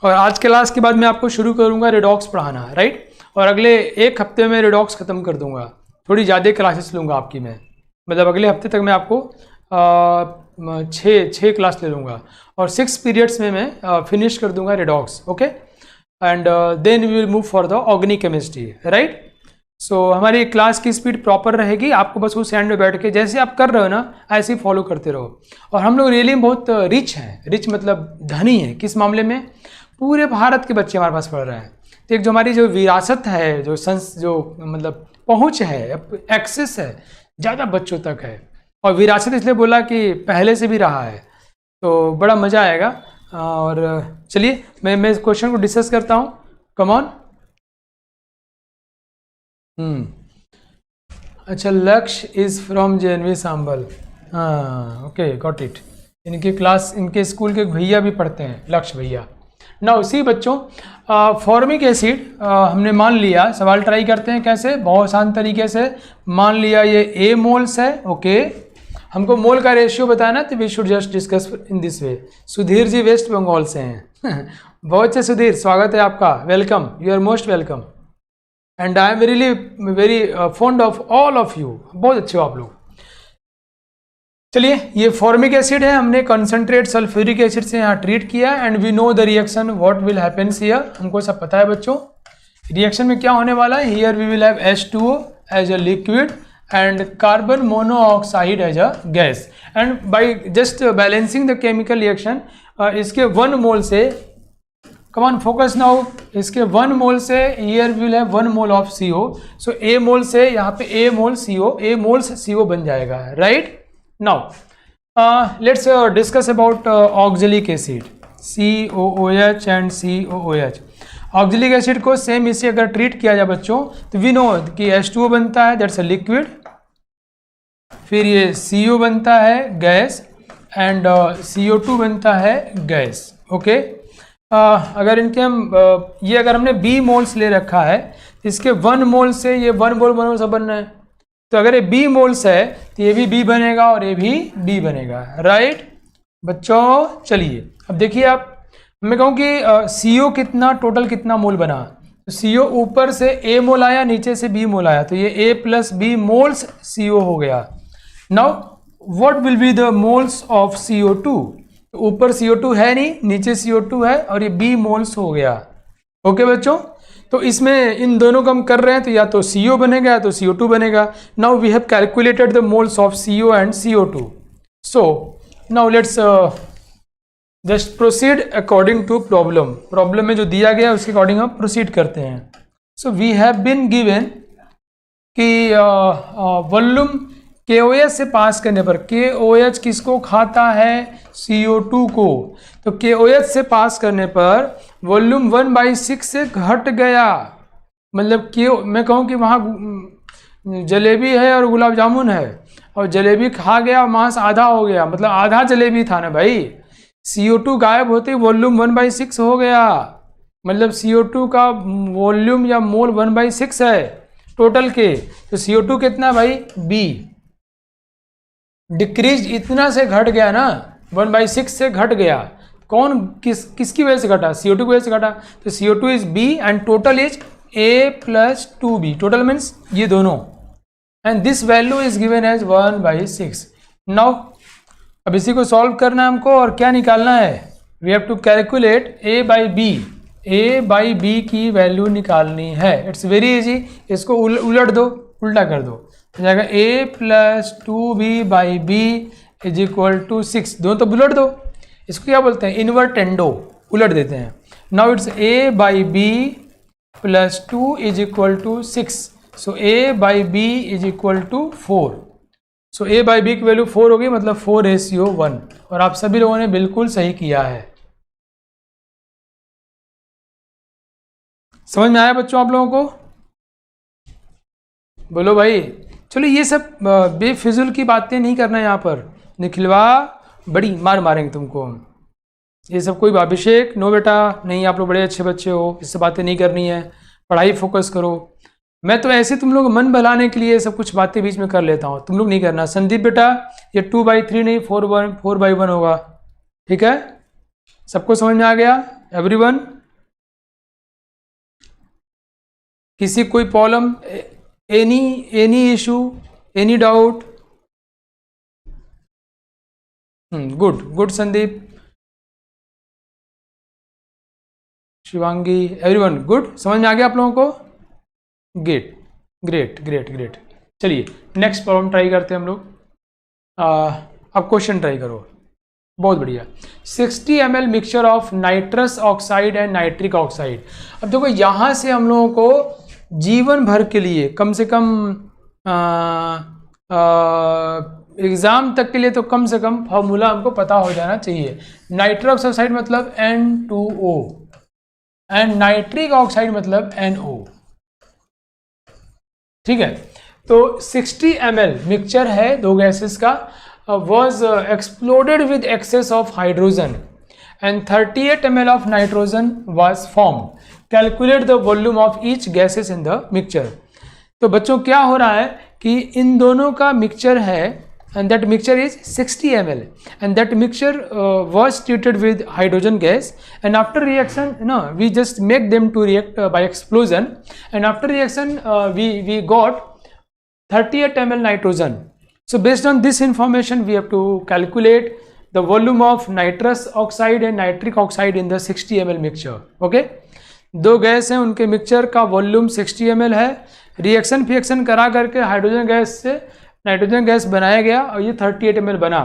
और आज क्लास के बाद मैं आपको शुरू करूँगा रेडॉक्स पढ़ाना, राइट। और अगले एक हफ्ते में रेडॉक्स ख़त्म कर दूँगा, थोड़ी ज़्यादा क्लासेस लूँगा आपकी मैं, मतलब अगले हफ्ते तक मैं आपको 6 क्लास ले लूँगा, और 6 पीरियड्स में मैं फिनिश कर दूँगा redox, okay. And then we will move for the organic chemistry, right. So हमारी क्लास की स्पीड प्रॉपर रहेगी, आपको बस उस हैंड में बैठ के जैसे आप कर रहे हो ना ऐसे ही फॉलो करते रहो। और हम लोग रियली बहुत रिच हैं, रिच मतलब धनी है, किस मामले में, पूरे भारत के बच्चे हमारे पास पढ़ रहे हैं। तो एक जो हमारी जो विरासत है, जो मतलब पहुँच है, एक्सेस है, ज़्यादा बच्चों तक है। और विरासत इसलिए बोला कि पहले से भी रहा है, तो बड़ा मज़ा आएगा। और चलिए मैं इस क्वेश्चन को डिस्कस करता हूँ, कम ऑन। अच्छा, लक्ष्य इज़ फ्रॉम JNV सांबल, हाँ ओके गॉट इट। इनकी क्लास, इनके स्कूल के भैया भी पढ़ते हैं, लक्ष्य भैया ना। उसी बच्चों फॉर्मिक एसिड हमने मान लिया, सवाल ट्राई करते हैं कैसे, बहुत आसान तरीके से। मान लिया ये A मोल्स है, ओके। हमको मोल का रेशियो बताना, तो we should just discuss in this way. Sudhir ji West Bengal से हैं बहुत अच्छे सुधीर, स्वागत है आपका, welcome, you are most welcome, and I am very fond of all of you, बहुत अच्छे हो आप लोग। चलिए, ये फॉर्मिक एसिड है, हमने कंसंट्रेट सल्फ्यूरिक एसिड से यहाँ ट्रीट किया, and we know the reaction what will happens here, हमको सब पता है बच्चों। रिएक्शन में क्या होने वाला है, here we will have H2O as a liquid and carbon monoxide as a gas, and by just balancing the chemical reaction इसके 1 मोल से, कम ऑन फोकस नाउ, इसके 1 मोल से here we will have 1 mole of CO, so A mole से यहाँ पे A mole CO, A moles CO बन जाएगा, right. Now let's discuss about oxalic acid, COOH and COOH। Oxalic acid को same इसे अगर ट्रीट किया जाए बच्चों, तो वी नो कि H2O बनता है, दैट्स अ लिक्विड, फिर ये CO बनता है गैस, एंड CO2 बनता है गैस, ओके। अगर इनके हम ये अगर हमने B मोल्स ले रखा है, इसके 1 मोल से ये 1 मोल सब बन रहा है, तो अगर ये B मोल्स है तो ये भी B बनेगा और ये भी B बनेगा, राइट बच्चों। चलिए अब देखिए, आप मैं कहूँ कि CO कितना, टोटल कितना मोल बना, तो CO ऊपर से A मोल आया, नीचे से B मोल आया, तो ये A plus B moles CO हो गया। Now what will be the moles of CO2, ऊपर CO2 है नहीं, नीचे CO2 है, और ये B मोल्स हो गया, ओके बच्चों। तो इसमें इन दोनों को हम कर रहे हैं, तो या तो CO बनेगा या तो CO2 बनेगा। Now we have calculated the moles of CO and CO2, so now let's just proceed according to problem में जो दिया गया है उसके अकॉर्डिंग हम प्रोसीड करते हैं। So we have been given कि वॉल्यूम KOH से पास करने पर, KOH किसको खाता है, CO2 को, तो KOH से पास करने पर वॉल्यूम 1/6 से घट गया। मतलब कि मैं कहूँ कि वहाँ जलेबी है और गुलाब जामुन है, और जलेबी खा गया, मांस आधा हो गया, मतलब आधा जलेबी था ना भाई। CO2 गायब होते ही वॉल्यूम 1/6 हो गया, मतलब CO2 का वॉल्यूम या मोल 1/6 है टोटल के, तो CO2 कितना भाई, B। डिक्रीज इतना से घट गया ना, 1/6 से घट गया, कौन किसकी वजह से घटा, CO2 की वजह से घटा, तो CO2 is B and total is A plus 2B, total means ये दोनों, and this value is given as 1/6। Now अब इसी को सॉल्व करना है हमको, और क्या निकालना है, we have to calculate A by B की वैल्यू निकालनी है। इट्स वेरी इजी, इसको उलट दो, उल्टा कर दो, हो जाएगा A plus 2B/B is equal to 6, दोनों तो उलट दो, इसको क्या बोलते हैं, इन्वर्टेंडो, उलट देते हैं। Now it's a by B plus 2 is equal to 6. So a by B is equal to 4. So a by B की वैल्यू 4 होगी, मतलब 4:1. और आप सभी लोगों ने बिल्कुल सही किया है. समझ में आया बच्चों आप लोगों को? बोलो भाई. चलो ये सब बेफिजुल की बातें नहीं करना है यहाँ पर. निखिलवा बड़ी मार मारेंगे तुमको हम. ये सब कोई अभिषेक नो बेटा नहीं, आप लोग बड़े अच्छे बच्चे हो, इससे बातें नहीं करनी है, पढ़ाई फोकस करो. मैं तो ऐसे तुम लोग मन बहलाने के लिए सब कुछ बातें बीच में कर लेता हूँ, तुम लोग नहीं करना. संदीप बेटा ये 2/3 नहीं 4/1 होगा. ठीक है, सबको समझ में आ गया एवरीवन? किसी कोई problem, any issue, any doubt? Good Sandeep, Shivangi, everyone good. समझ में आ गया आप लोगों को? ग्रेट. चलिए नेक्स्ट प्रॉब्लम ट्राई करते हैं हम लोग. अब क्वेश्चन ट्राई करो. बहुत बढ़िया. 60 ml mixture of nitrous oxide and nitric oxide. अब देखो यहाँ से हम लोगों को जीवन भर के लिए कम से कम एग्जाम तक के लिए तो कम से कम फॉर्मूला हमको पता हो जाना चाहिए. नाइट्रस ऑक्साइड मतलब N2O एंड नाइट्रिक ऑक्साइड मतलब NO. ठीक है, तो 60 ml मिक्सचर है दो गैसेस का, was exploded with excess of hydrogen and 38 ml of nitrogen was formed. Calculate the volume of each gases in the mixture. तो बच्चों क्या हो रहा है कि इन दोनों का मिक्सचर है and that mixture is 60 ml and that mixture was treated with hydrogen gas, and after reaction we just make them to react by explosion, and after reaction we got 38 ml nitrogen. So based on this information we have to calculate the volume of nitrous oxide and nitric oxide in the 60 ml mixture. Okay, दो gas हैं, उनके mixture का volume 60 ml है. Reaction फिएक्शन करा करके hydrogen gas से nitrogen gas बनाया गया और ये 38 ml बना.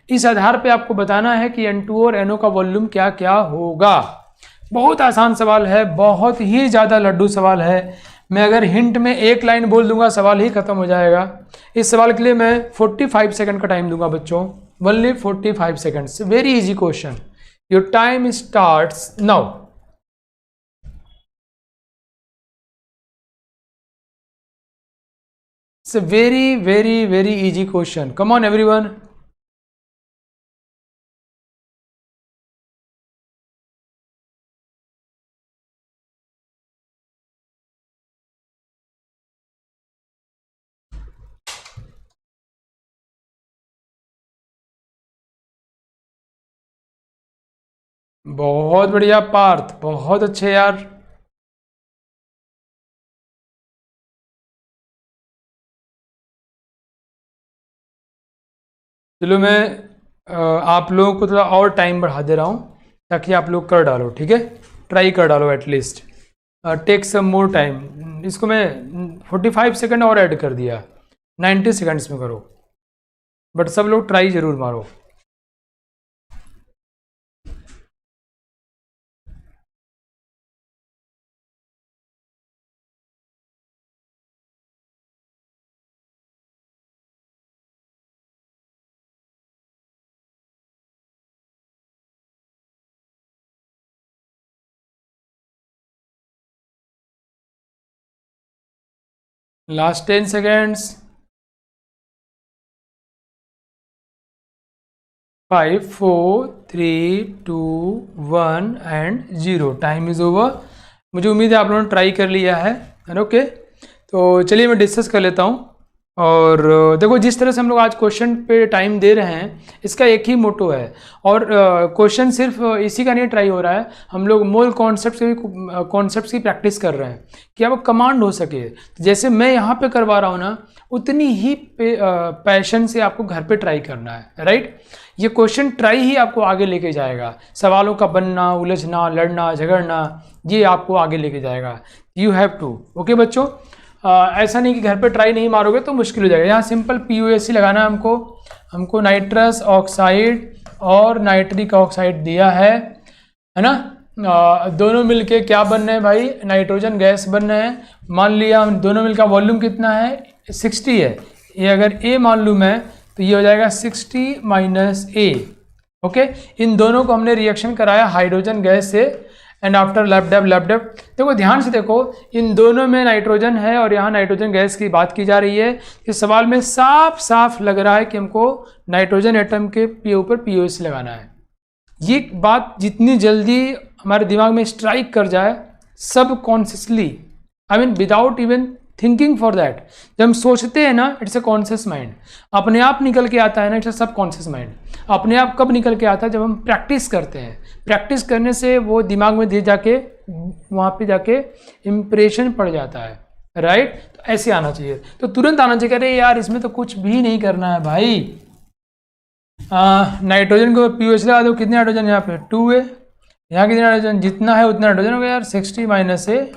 इस आधार पे आपको बताना है कि N2O और NO का वॉल्यूम क्या क्या होगा. बहुत आसान सवाल है, बहुत ही ज़्यादा लड्डू सवाल है. मैं अगर हिंट में एक लाइन बोल दूंगा सवाल ही खत्म हो जाएगा. इस सवाल के लिए मैं 45 सेकंड का टाइम दूंगा बच्चों, only 45 seconds. Very easy question. Your time starts now. It's a very easy question. Come on everyone. बहुत बढ़िया पार्थ, बहुत अच्छे यार. चलो मैं आप लोगों को थोड़ा और टाइम बढ़ा दे रहा हूँ ताकि आप लोग कर डालो. ठीक है, ट्राई कर डालो at least. Take some more time. इसको मैं 45 सेकंड और ऐड कर दिया, 90 सेकंड्स में करो, बट सब लोग ट्राई जरूर मारो. Last 10 seconds. 5 4 3 2 1 and 0. Time is over. मुझे उम्मीद है आप लोगों ने ट्राई कर लिया है. ओके, तो चलिए मैं डिस्कस कर लेता हूँ. और देखो जिस तरह से हम लोग आज क्वेश्चन पे टाइम दे रहे हैं, इसका एक ही मोटो है. और क्वेश्चन सिर्फ इसी का नहीं ट्राई हो रहा है, हम लोग मोल कॉन्सेप्ट्स की प्रैक्टिस कर रहे हैं कि अब कमांड हो सके. जैसे मैं यहाँ पे करवा रहा हूँ ना, उतनी ही पैशन से आपको घर पे ट्राई करना है. राइट, ये क्वेश्चन ट्राई ही आपको आगे लेके जाएगा. सवालों का बनना, उलझना, लड़ना, झगड़ना, ये आपको आगे लेके जाएगा. You have to. ओके बच्चों, ऐसा नहीं कि घर पे ट्राई नहीं मारोगे तो मुश्किल हो जाएगा. यहाँ सिंपल POSC लगाना है हमको नाइट्रस ऑक्साइड और नाइट्रिक ऑक्साइड दिया है ना. दोनों मिलके क्या बन रहे हैं भाई, नाइट्रोजन गैस बन रहे हैं। मान लिया हम दोनों मिलकर वॉल्यूम कितना है, 60 है। ये अगर ए मान लूँ मैं, तो ये हो जाएगा 60 माइनस ए। ओके, इन दोनों को हमने रिएक्शन कराया हाइड्रोजन गैस से, एंड आफ्टर लैब देखो ध्यान से देखो, इन दोनों में नाइट्रोजन है और यहाँ नाइट्रोजन गैस की बात की जा रही है। इस सवाल में साफ साफ लग रहा है कि हमको नाइट्रोजन एटम के ऊपर पीओसी लगाना है। ये बात जितनी जल्दी हमारे दिमाग में स्ट्राइक कर जाए, सब consciously, I mean without even thinking for that, जब हम सोचते हैं ना, इट्स ए कॉन्शियस माइंड, अपने आप निकल के आता है ना, इट्स ए सब कॉन्शियस माइंड। अपने आप कब निकल के आता है, जब हम प्रैक्टिस करते हैं। प्रैक्टिस करने से वो दिमाग में धीरे जाके वहाँ पे जाके इम्प्रेशन पड़ जाता है, राइट। तो ऐसे आना चाहिए, तो तुरंत आना चाहिए, अरे यार इसमें तो कुछ भी नहीं करना है भाई। नाइट्रोजन को पीओएच लगा दो, कितने नाइट्रोजन यहाँ पे 2 है, यहाँ कितने नाइट्रोजन, जितना है उतना नाइट्रोजन हो गया यार, 60 माइनस ए,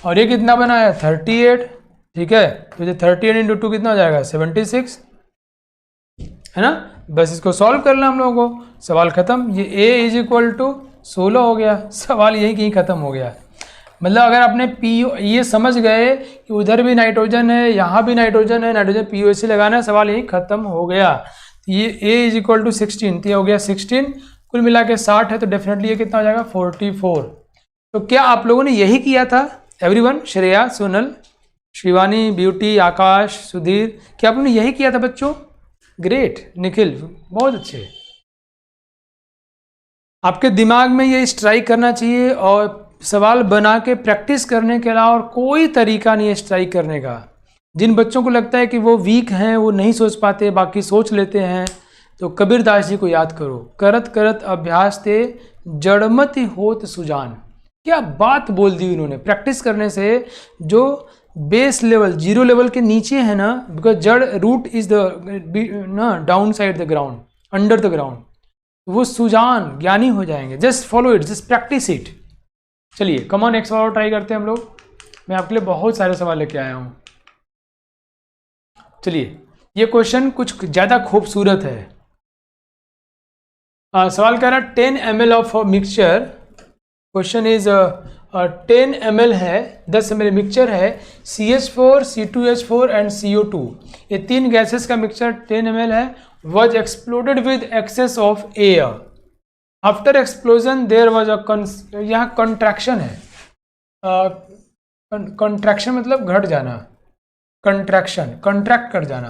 और ये कितना बना है 38, ठीक है। तो ये 38 इंटू 2 कितना हो जाएगा 76, है ना। बस इसको सॉल्व करना हम लोगों को, सवाल खत्म। ये a इज इक्वल टू 16 हो गया, सवाल यही कहीं खत्म हो गया। मतलब अगर आपने पी ये समझ गए कि उधर भी नाइट्रोजन है, यहाँ भी नाइट्रोजन है, नाइट्रोजन पीओसी लगाना है, सवाल यही खत्म हो गया। ये a इज इक्वल टू 16, तो ये हो गया 16, कुल मिला के 60 है, तो डेफिनेटली ये कितना हो जाएगा 44। तो क्या आप लोगों ने यही किया था एवरीवन, श्रेया, सोनल, शिवानी, ब्यूटी, आकाश, सुधीर, क्या आप लोगों ने यही किया था बच्चों? ग्रेट, निखिल, बहुत अच्छे। आपके दिमाग में ये स्ट्राइक करना चाहिए, और सवाल बना के प्रैक्टिस करने के अलावा और कोई तरीका नहीं है स्ट्राइक करने का। जिन बच्चों को लगता है कि वो वीक हैं, वो नहीं सोच पाते, बाकी सोच लेते हैं, तो कबीरदास जी को याद करो, करत करत अभ्यास ते जड़मति होत सुजान। क्या बात बोल दी उन्होंने। प्रैक्टिस करने से जो बेस लेवल, जीरो लेवल के नीचे है ना, बिकॉज जड़ रूट इज द ना down side the ground, under the ground, वो सुजान ज्ञानी हो जाएंगे। Just follow it, just practice it. चलिए कम ऑन, नेक्स्ट सवाल ट्राई करते हैं हम लोग। मैं आपके लिए बहुत सारे सवाल लेके आया हूँ। चलिए, ये क्वेश्चन कुछ ज़्यादा खूबसूरत है। सवाल कह रहा है 10 ml of mixture, question is 10 ml है, 10 ml मिक्सचर है, CH4, C2H4 एंड CO2, ये तीन गैसेस का मिक्सचर 10 ml है, was exploded with excess of air. After explosion there was a, यहाँ कंट्रैक्शन है, कंट्रैक्शन मतलब घट जाना, कंट्रैक्शन, कंट्रैक्ट कर जाना।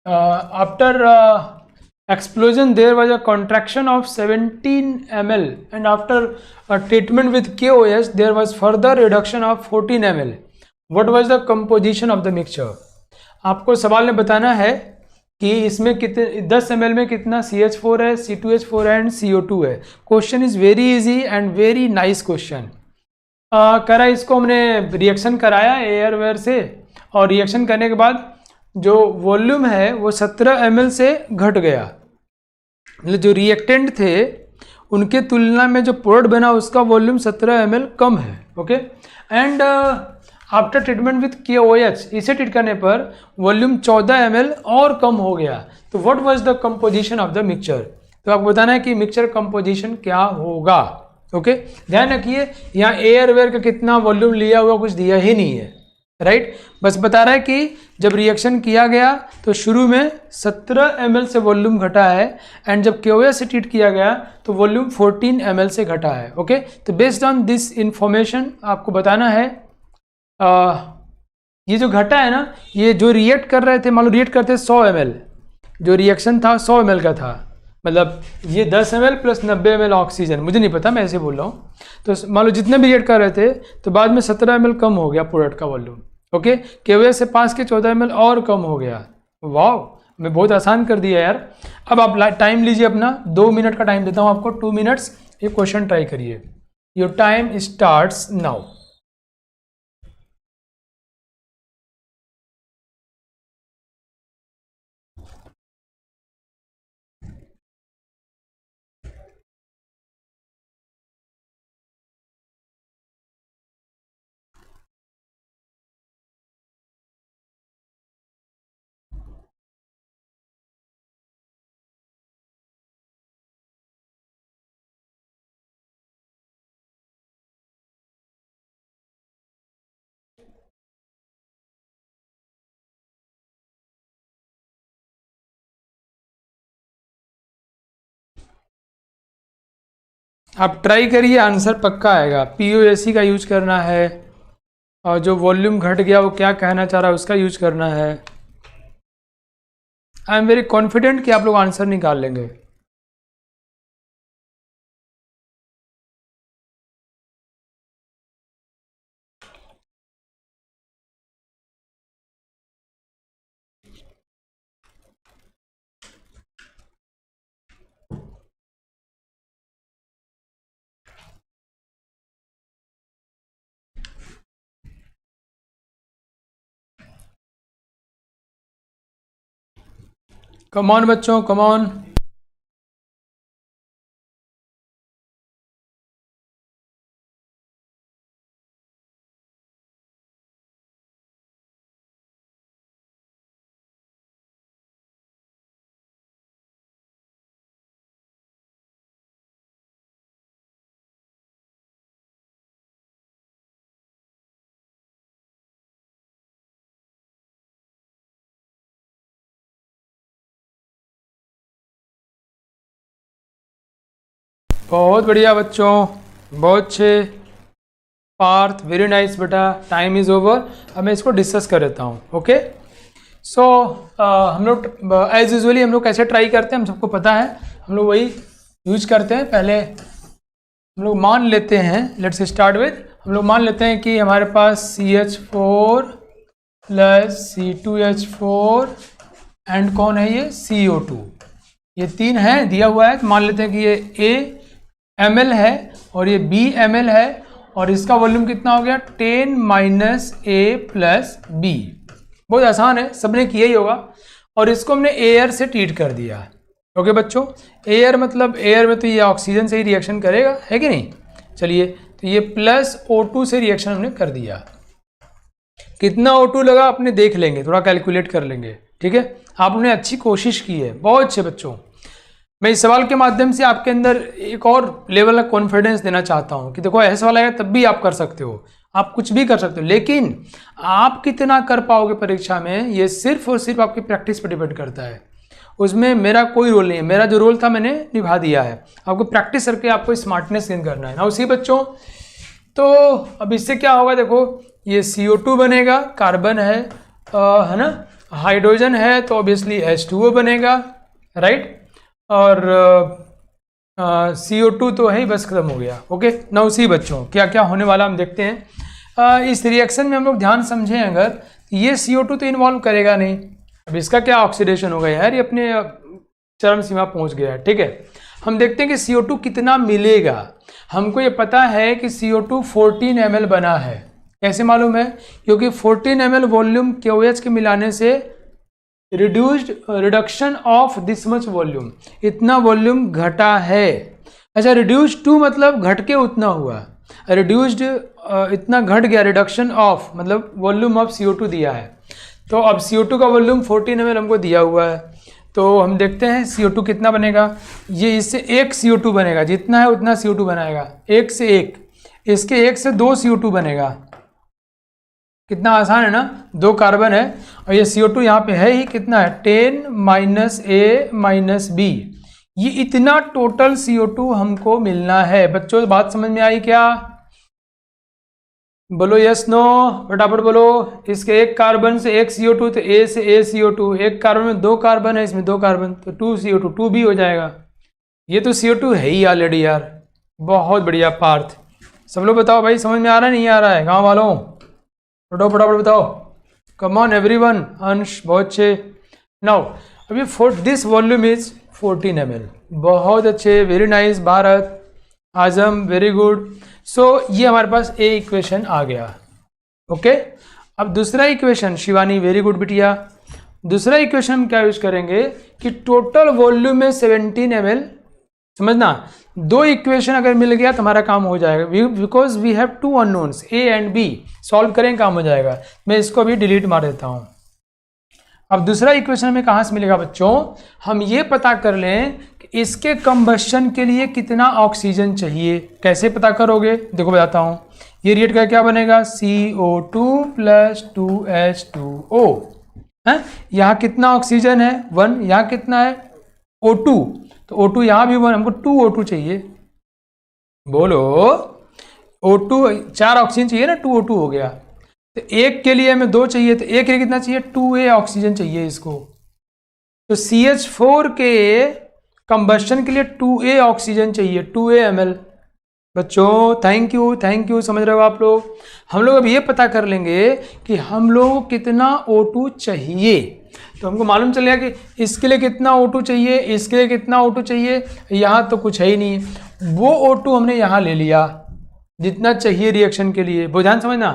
After explosion there was a contraction of 17 ml, and after treatment with KOH there was further reduction of 14 ml. What was the composition of the mixture? आपको सवाल में बताना है कि इसमें कितने 10 ml में कितना CH4 है, C2H4 एंड CO2 है। Question is very easy and very nice question. करा, इसको हमने रिएक्शन कराया एयर वेयर से, और रिएक्शन करने के बाद जो वॉल्यूम है वो 17 ml से घट गया। मतलब जो रिएक्टेंट थे उनके तुलना में जो प्रोडक्ट बना उसका वॉल्यूम 17 ml कम है। Okay, and after treatment with KOH, इसे ट्रीट करने पर वॉल्यूम 14 ml और कम हो गया। तो what was the composition of the mixture? तो आपको बताना है कि मिक्सचर कंपोजिशन क्या होगा। ओके, ध्यान रखिए यहाँ एयरवेयर का कितना वॉल्यूम लिया हुआ कुछ दिया ही नहीं है, राइट। बस बता रहा है कि जब रिएक्शन किया गया तो शुरू में 17 ml से वॉल्यूम घटा है, एंड जब KOH से ट्रीट किया गया तो वॉल्यूम 14 ml से घटा है। ओके, तो बेस्ड ऑन दिस इंफॉर्मेशन आपको बताना है ये जो घटा है ना, ये जो रिएक्ट कर रहे थे, मान लो रिएक्ट करते 100 ml, जो रिएक्शन था 100 ml का था, मतलब ये 10 ml प्लस 90 ml ऑक्सीजन, मुझे नहीं पता, मैं ऐसे बोल रहा हूँ। तो मान लो जितने भी रिएक्ट कर रहे थे, तो बाद में 17 ml कम हो गया प्रोडक्ट का वॉल्यूम। ओके, KOH से पास के 14 ml और कम हो गया। वाह, मैं बहुत आसान कर दिया यार। अब आप टाइम लीजिए अपना, 2 मिनट का टाइम देता हूँ आपको, 2 मिनट्स, ये क्वेश्चन ट्राई करिए। Your time starts now. आप ट्राई करिए, आंसर पक्का आएगा। POAC का यूज करना है, और जो वॉल्यूम घट गया वो क्या कहना चाह रहा है उसका यूज करना है। आई एम वेरी कॉन्फिडेंट कि आप लोग आंसर निकाल लेंगे। कम ऑन बच्चों, कम ऑन। बहुत बढ़िया बच्चों, बहुत अच्छे। पार्थ, वेरी नाइस बेटा। Time is over. अब मैं इसको डिस्कस कर देता हूँ। ओके, सो हम लोग एज यूजुअली हम लोग कैसे ट्राई करते हैं, हम सबको पता है। हम लोग वही यूज करते हैं। पहले हम लोग मान लेते हैं, लेट्स स्टार्ट विद, हम लोग मान लेते हैं कि हमारे पास CH4 प्लस C2H4 एंड कौन है ये, CO2। ये तीन है, दिया हुआ है। तो मान लेते हैं कि ये A ml है और ये B ml है, और इसका वॉल्यूम कितना हो गया, 10 - A प्लस B। बहुत आसान है, सबने किया ही होगा। और इसको हमने एयर से ट्रीट कर दिया। ओके बच्चों, एयर मतलब एयर में तो ये ऑक्सीजन से ही रिएक्शन करेगा, है कि नहीं। चलिए, तो ये प्लस O2 से रिएक्शन हमने कर दिया। कितना O2 लगा अपने देख लेंगे, थोड़ा कैलकुलेट कर लेंगे। ठीक है, आपने अच्छी कोशिश की है, बहुत अच्छे बच्चों। मैं इस सवाल के माध्यम से आपके अंदर एक और लेवल का कॉन्फिडेंस देना चाहता हूं कि देखो ऐसा सवाल आएगा तब भी आप कर सकते हो, आप कुछ भी कर सकते हो, लेकिन आप कितना कर पाओगे परीक्षा में ये सिर्फ और सिर्फ आपकी प्रैक्टिस पर डिपेंड करता है। उसमें मेरा कोई रोल नहीं है, मेरा जो रोल था मैंने निभा दिया है। आपको प्रैक्टिस करके आपको स्मार्टनेस गेन करना है ना उसी बच्चों। तो अब इससे क्या होगा, देखो ये CO2 बनेगा, कार्बन है ना, हाइड्रोजन है तो ऑब्वियसली H2O बनेगा, राइट। और CO2 तो है ही, बस खत्म हो गया। ओके, ना उसी बच्चों क्या क्या होने वाला हम देखते हैं। इस रिएक्शन में हम लोग ध्यान समझें, अगर ये CO2 तो इन्वॉल्व करेगा नहीं। अब इसका क्या ऑक्सीडेशन होगा यार, ये अपने चरम सीमा पहुंच गया है। ठीक है, हम देखते हैं कि CO2 कितना मिलेगा। हमको ये पता है कि CO2 14 ml बना है। कैसे मालूम है, क्योंकि 14 ml वॉल्यूम KOH के मिलाने से reduction of this much volume, इतना वॉल्यूम घटा है। अच्छा, रिड्यूस्ड टू मतलब घट के उतना हुआ, रिड्यूस्ड इतना घट गया, रिडक्शन ऑफ मतलब वॉल्यूम ऑफ CO2 दिया है। तो अब CO2 का वॉल्यूम 14 ml हमको दिया हुआ है, तो हम देखते हैं CO2 कितना बनेगा। ये इससे एक CO2 बनेगा, जितना है उतना CO2 बनाएगा, एक से एक, इसके एक से दो CO2 बनेगा। कितना आसान है ना, दो कार्बन है और ये CO2 यहाँ पे है ही, कितना है 10 - A - B। ये इतना टोटल CO2 हमको मिलना है। बच्चों बात समझ में आई क्या, बोलो यस नो, फटाफट बोलो। इसके एक कार्बन से एक CO2, तो A से A CO2, एक कार्बन में दो कार्बन है, इसमें दो कार्बन, तो 2 CO2, 2B हो जाएगा। ये तो CO2 है ही ऑलरेडी यार। बहुत बढ़िया पार्थ, सब लोग बताओ भाई समझ में आ रहा है नहीं आ रहा है, गाँव वालों फटाफट बताओ। कम ऑन एवरीवन, अंश बहुत अच्छे। नाउ अभी दिस वॉल्यूम इज 14 ml, बहुत अच्छे, वेरी नाइस भारत, आजम वेरी गुड। सो ये हमारे पास ए इक्वेशन आ गया। ओके, अब दूसरा इक्वेशन, शिवानी वेरी गुड बिटिया। दूसरा इक्वेशन हम क्या यूज करेंगे कि टोटल वॉल्यूम में 17 ml, समझना, दो इक्वेशन अगर मिल गया तो हमारा काम हो जाएगा, because we have two unknowns A and B, solve करें काम हो जाएगा। मैं इसको अभी डिलीट मार देता हूं। अब दूसरा इक्वेशन में कहां से मिलेगा बच्चों, हम ये पता कर लें कि इसके कंबशन के लिए कितना ऑक्सीजन चाहिए। कैसे पता करोगे, देखो बताता हूं। ये रिएक्ट का क्या बनेगा, CO2 प्लस 2H2O है। यहाँ कितना ऑक्सीजन है 1, यहाँ कितना है O2, तो O2 यहाँ भी 1, हमको 2O2 चाहिए। बोलो O2 4 ऑक्सीजन चाहिए ना, 2O2 हो गया। तो एक के लिए हमें 2 चाहिए, तो एक के लिए कितना चाहिए 2A ऑक्सीजन चाहिए इसको। तो CH4 के कंबस्शन के लिए 2A ऑक्सीजन चाहिए, 2A ml। बच्चों थैंक यू, समझ रहे हो आप लोग। हम लोग अब ये पता कर लेंगे कि हम लोग को कितना O2 चाहिए। तो हमको मालूम चल गया कि इसके लिए कितना O2 चाहिए, इसके लिए कितना O2 चाहिए, यहाँ तो कुछ है ही नहीं, वो O2 हमने यहाँ ले लिया जितना चाहिए रिएक्शन के लिए। बहुत ध्यान समझना।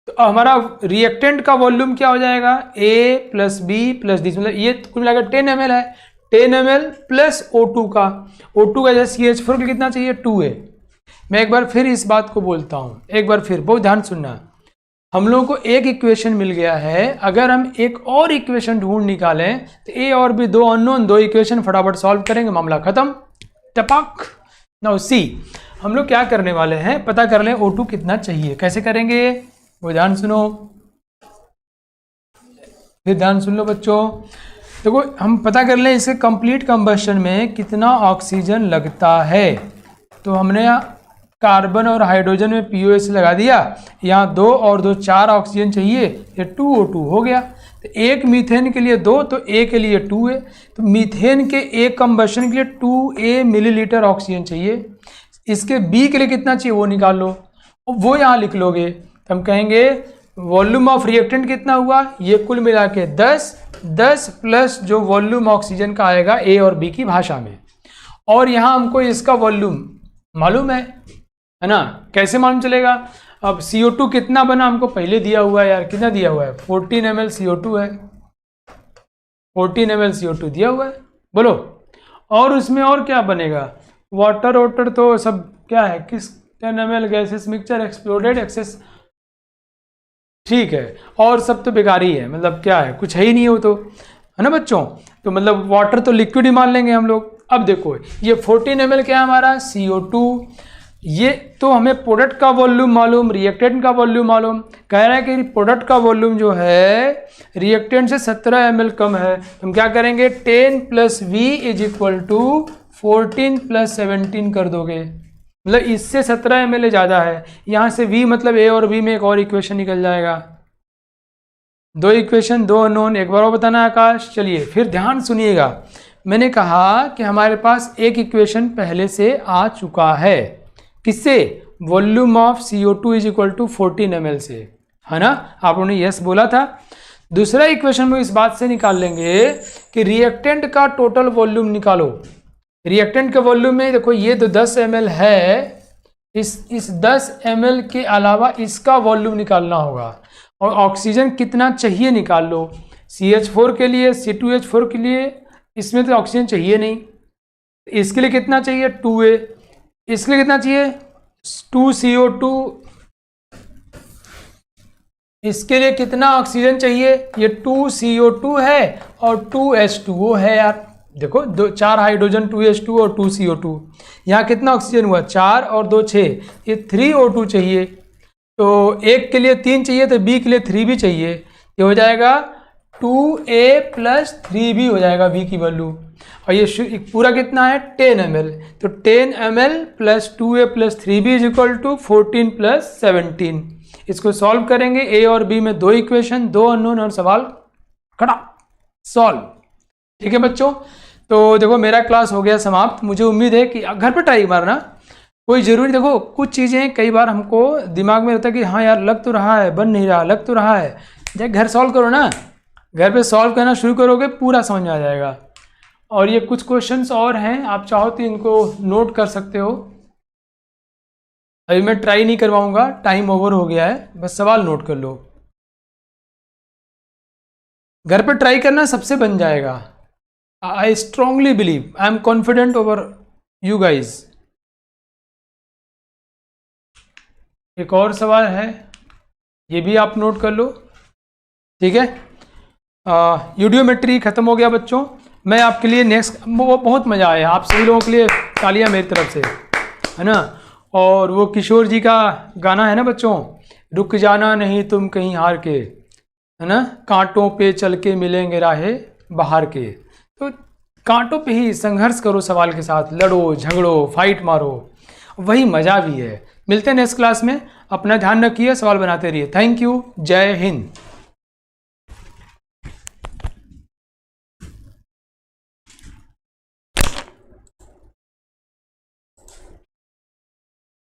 तो हमारा रिएक्टेंट का वॉल्यूम क्या हो जाएगा, A plus B plus D, मतलब ये कुल मिलाकर 10 ml है, 10 ml प्लस O2 का जैसे CH4 के कितना चाहिए 2A। मैं एक बार फिर इस बात को बोलता हूँ, एक बार फिर बहुत ध्यान सुनना। हम लोगों को एक इक्वेशन मिल गया है, अगर हम एक और इक्वेशन ढूंढ निकालें तो A और B दो अननोन, 2 इक्वेशन फटाफट सॉल्व करेंगे, मामला खत्म, टपक। नाउ सी, हम लोग क्या करने वाले हैं, पता कर लें O2 कितना चाहिए। कैसे करेंगे, वो ध्यान सुनो, फिर ध्यान सुन लो बच्चों। देखो हम पता कर लें इसके कंप्लीट कंबशन में कितना ऑक्सीजन लगता है। तो हमने कार्बन और हाइड्रोजन में POH लगा दिया, यहाँ 2 और 2 4 ऑक्सीजन चाहिए, ये 2O2 हो गया। तो एक मीथेन के लिए 2, तो A के लिए 2A, तो मीथेन के एक कंबशन के लिए 2A मिलीलीटर ऑक्सीजन चाहिए। इसके B के लिए कितना चाहिए वो निकाल लो, वो यहाँ लिख लोगे। तो हम कहेंगे वॉल्यूम ऑफ रिएक्टेंट कितना हुआ, ये कुल मिला के 10 प्लस जो वॉल्यूम ऑक्सीजन का आएगा A और B की भाषा में, और यहाँ हमको इसका वॉल्यूम मालूम है ना। कैसे मालूम चलेगा, अब CO2 कितना बना हमको पहले दिया हुआ है यार, कितना दिया हुआ है 14 ml CO2 है, 14 ml CO2 दिया हुआ है। बोलो और उसमें और क्या बनेगा, वाटर तो सब क्या है, किस 10 ml gases mixture exploded excess, ठीक है, और सब तो बेकार ही है, मतलब क्या है कुछ है ही नहीं हो तो, है ना बच्चों। तो मतलब वाटर तो लिक्विड ही मान लेंगे हम लोग। अब देखो ये 14 ml क्या है हमारा CO2, ये तो हमें प्रोडक्ट का वॉल्यूम मालूम, रिएक्टेंट का वॉल्यूम मालूम। कह रहा है कि प्रोडक्ट का वॉल्यूम जो है रिएक्टेंट से 17 ml कम है। हम क्या करेंगे 10 plus V is equal to 14 plus 17 कर दोगे, मतलब इससे 17 ml ज़्यादा है। यहाँ से V मतलब A और B में एक और इक्वेशन निकल जाएगा। 2 इक्वेशन 2 अननोन, एक बार और बताना आकाश। चलिए फिर ध्यान सुनिएगा, मैंने कहा कि हमारे पास एक इक्वेशन पहले से आ चुका है, किससे, volume of CO2 is equal to 14 ml से, है ना। आप लोगों ने यस बोला था। दूसरा इक्वेशन में इस बात से निकाल लेंगे कि रिएक्टेंट का टोटल वॉल्यूम निकालो। रिएक्टेंट के वॉल्यूम में देखो ये तो 10 ml है, इस 10 ml के अलावा इसका वॉल्यूम निकालना होगा, और ऑक्सीजन कितना चाहिए निकाल लो। CH4 के लिए, C2H4 के लिए इसमें तो ऑक्सीजन चाहिए नहीं, इसके लिए कितना चाहिए 2A, इसके लिए कितना चाहिए 2CO2, इसके लिए कितना ऑक्सीजन चाहिए, ये 2CO2 है और 2H2O है यार। देखो 4 हाइड्रोजन 2H2 और 2CO2, यहाँ कितना ऑक्सीजन हुआ 4 और 2 6, ये 3O2 चाहिए। तो एक के लिए 3 चाहिए तो B के लिए 3 भी चाहिए, ये हो जाएगा 2A प्लस 3B हो जाएगा B की वैल्यू। और ये पूरा कितना है 10 ml, तो 10 ml plus 2A plus 3B is equal to 14 plus 17। इसको सॉल्व करेंगे, A और B में 2 इक्वेशन 2 अननोन और सवाल खड़ा सॉल्व। ठीक है बच्चों, तो देखो मेरा क्लास हो गया समाप्त। मुझे उम्मीद है कि घर पर ट्राई मारना, कोई ज़रूरी, देखो कुछ चीज़ें कई बार हमको दिमाग में रहता है कि हाँ यार लग तो रहा है, बन नहीं रहा, लग तो रहा है, जब घर सॉल्व करो ना, घर पे सॉल्व करना शुरू करोगे पूरा समझ में आ जाएगा। और ये कुछ क्वेश्चंस और हैं, आप चाहो तो इनको नोट कर सकते हो। अभी मैं ट्राई नहीं करवाऊंगा, टाइम ओवर हो गया है, बस सवाल नोट कर लो। घर पे ट्राई करना सबसे बन जाएगा। I strongly believe, I am confident over you guys. एक और सवाल है, ये भी आप नोट कर लो, ठीक है। यूडियोमेट्री खत्म हो गया बच्चों। मैं आपके लिए नेक्स्ट, वो बहुत मज़ा आया, आप सभी लोगों के लिए तालियां मेरी तरफ से, है ना। और वो किशोर जी का गाना है ना बच्चों, रुक जाना नहीं तुम कहीं हार के, है ना, कांटों पे चल के मिलेंगे राहे बाहर के। तो कांटों पे ही संघर्ष करो, सवाल के साथ लड़ो, झगड़ो, फाइट मारो, वही मज़ा भी है। मिलते हैं नेक्स्ट क्लास में, अपना ध्यान रखिए, सवाल बनाते रहिए। थैंक यू, जय हिंद।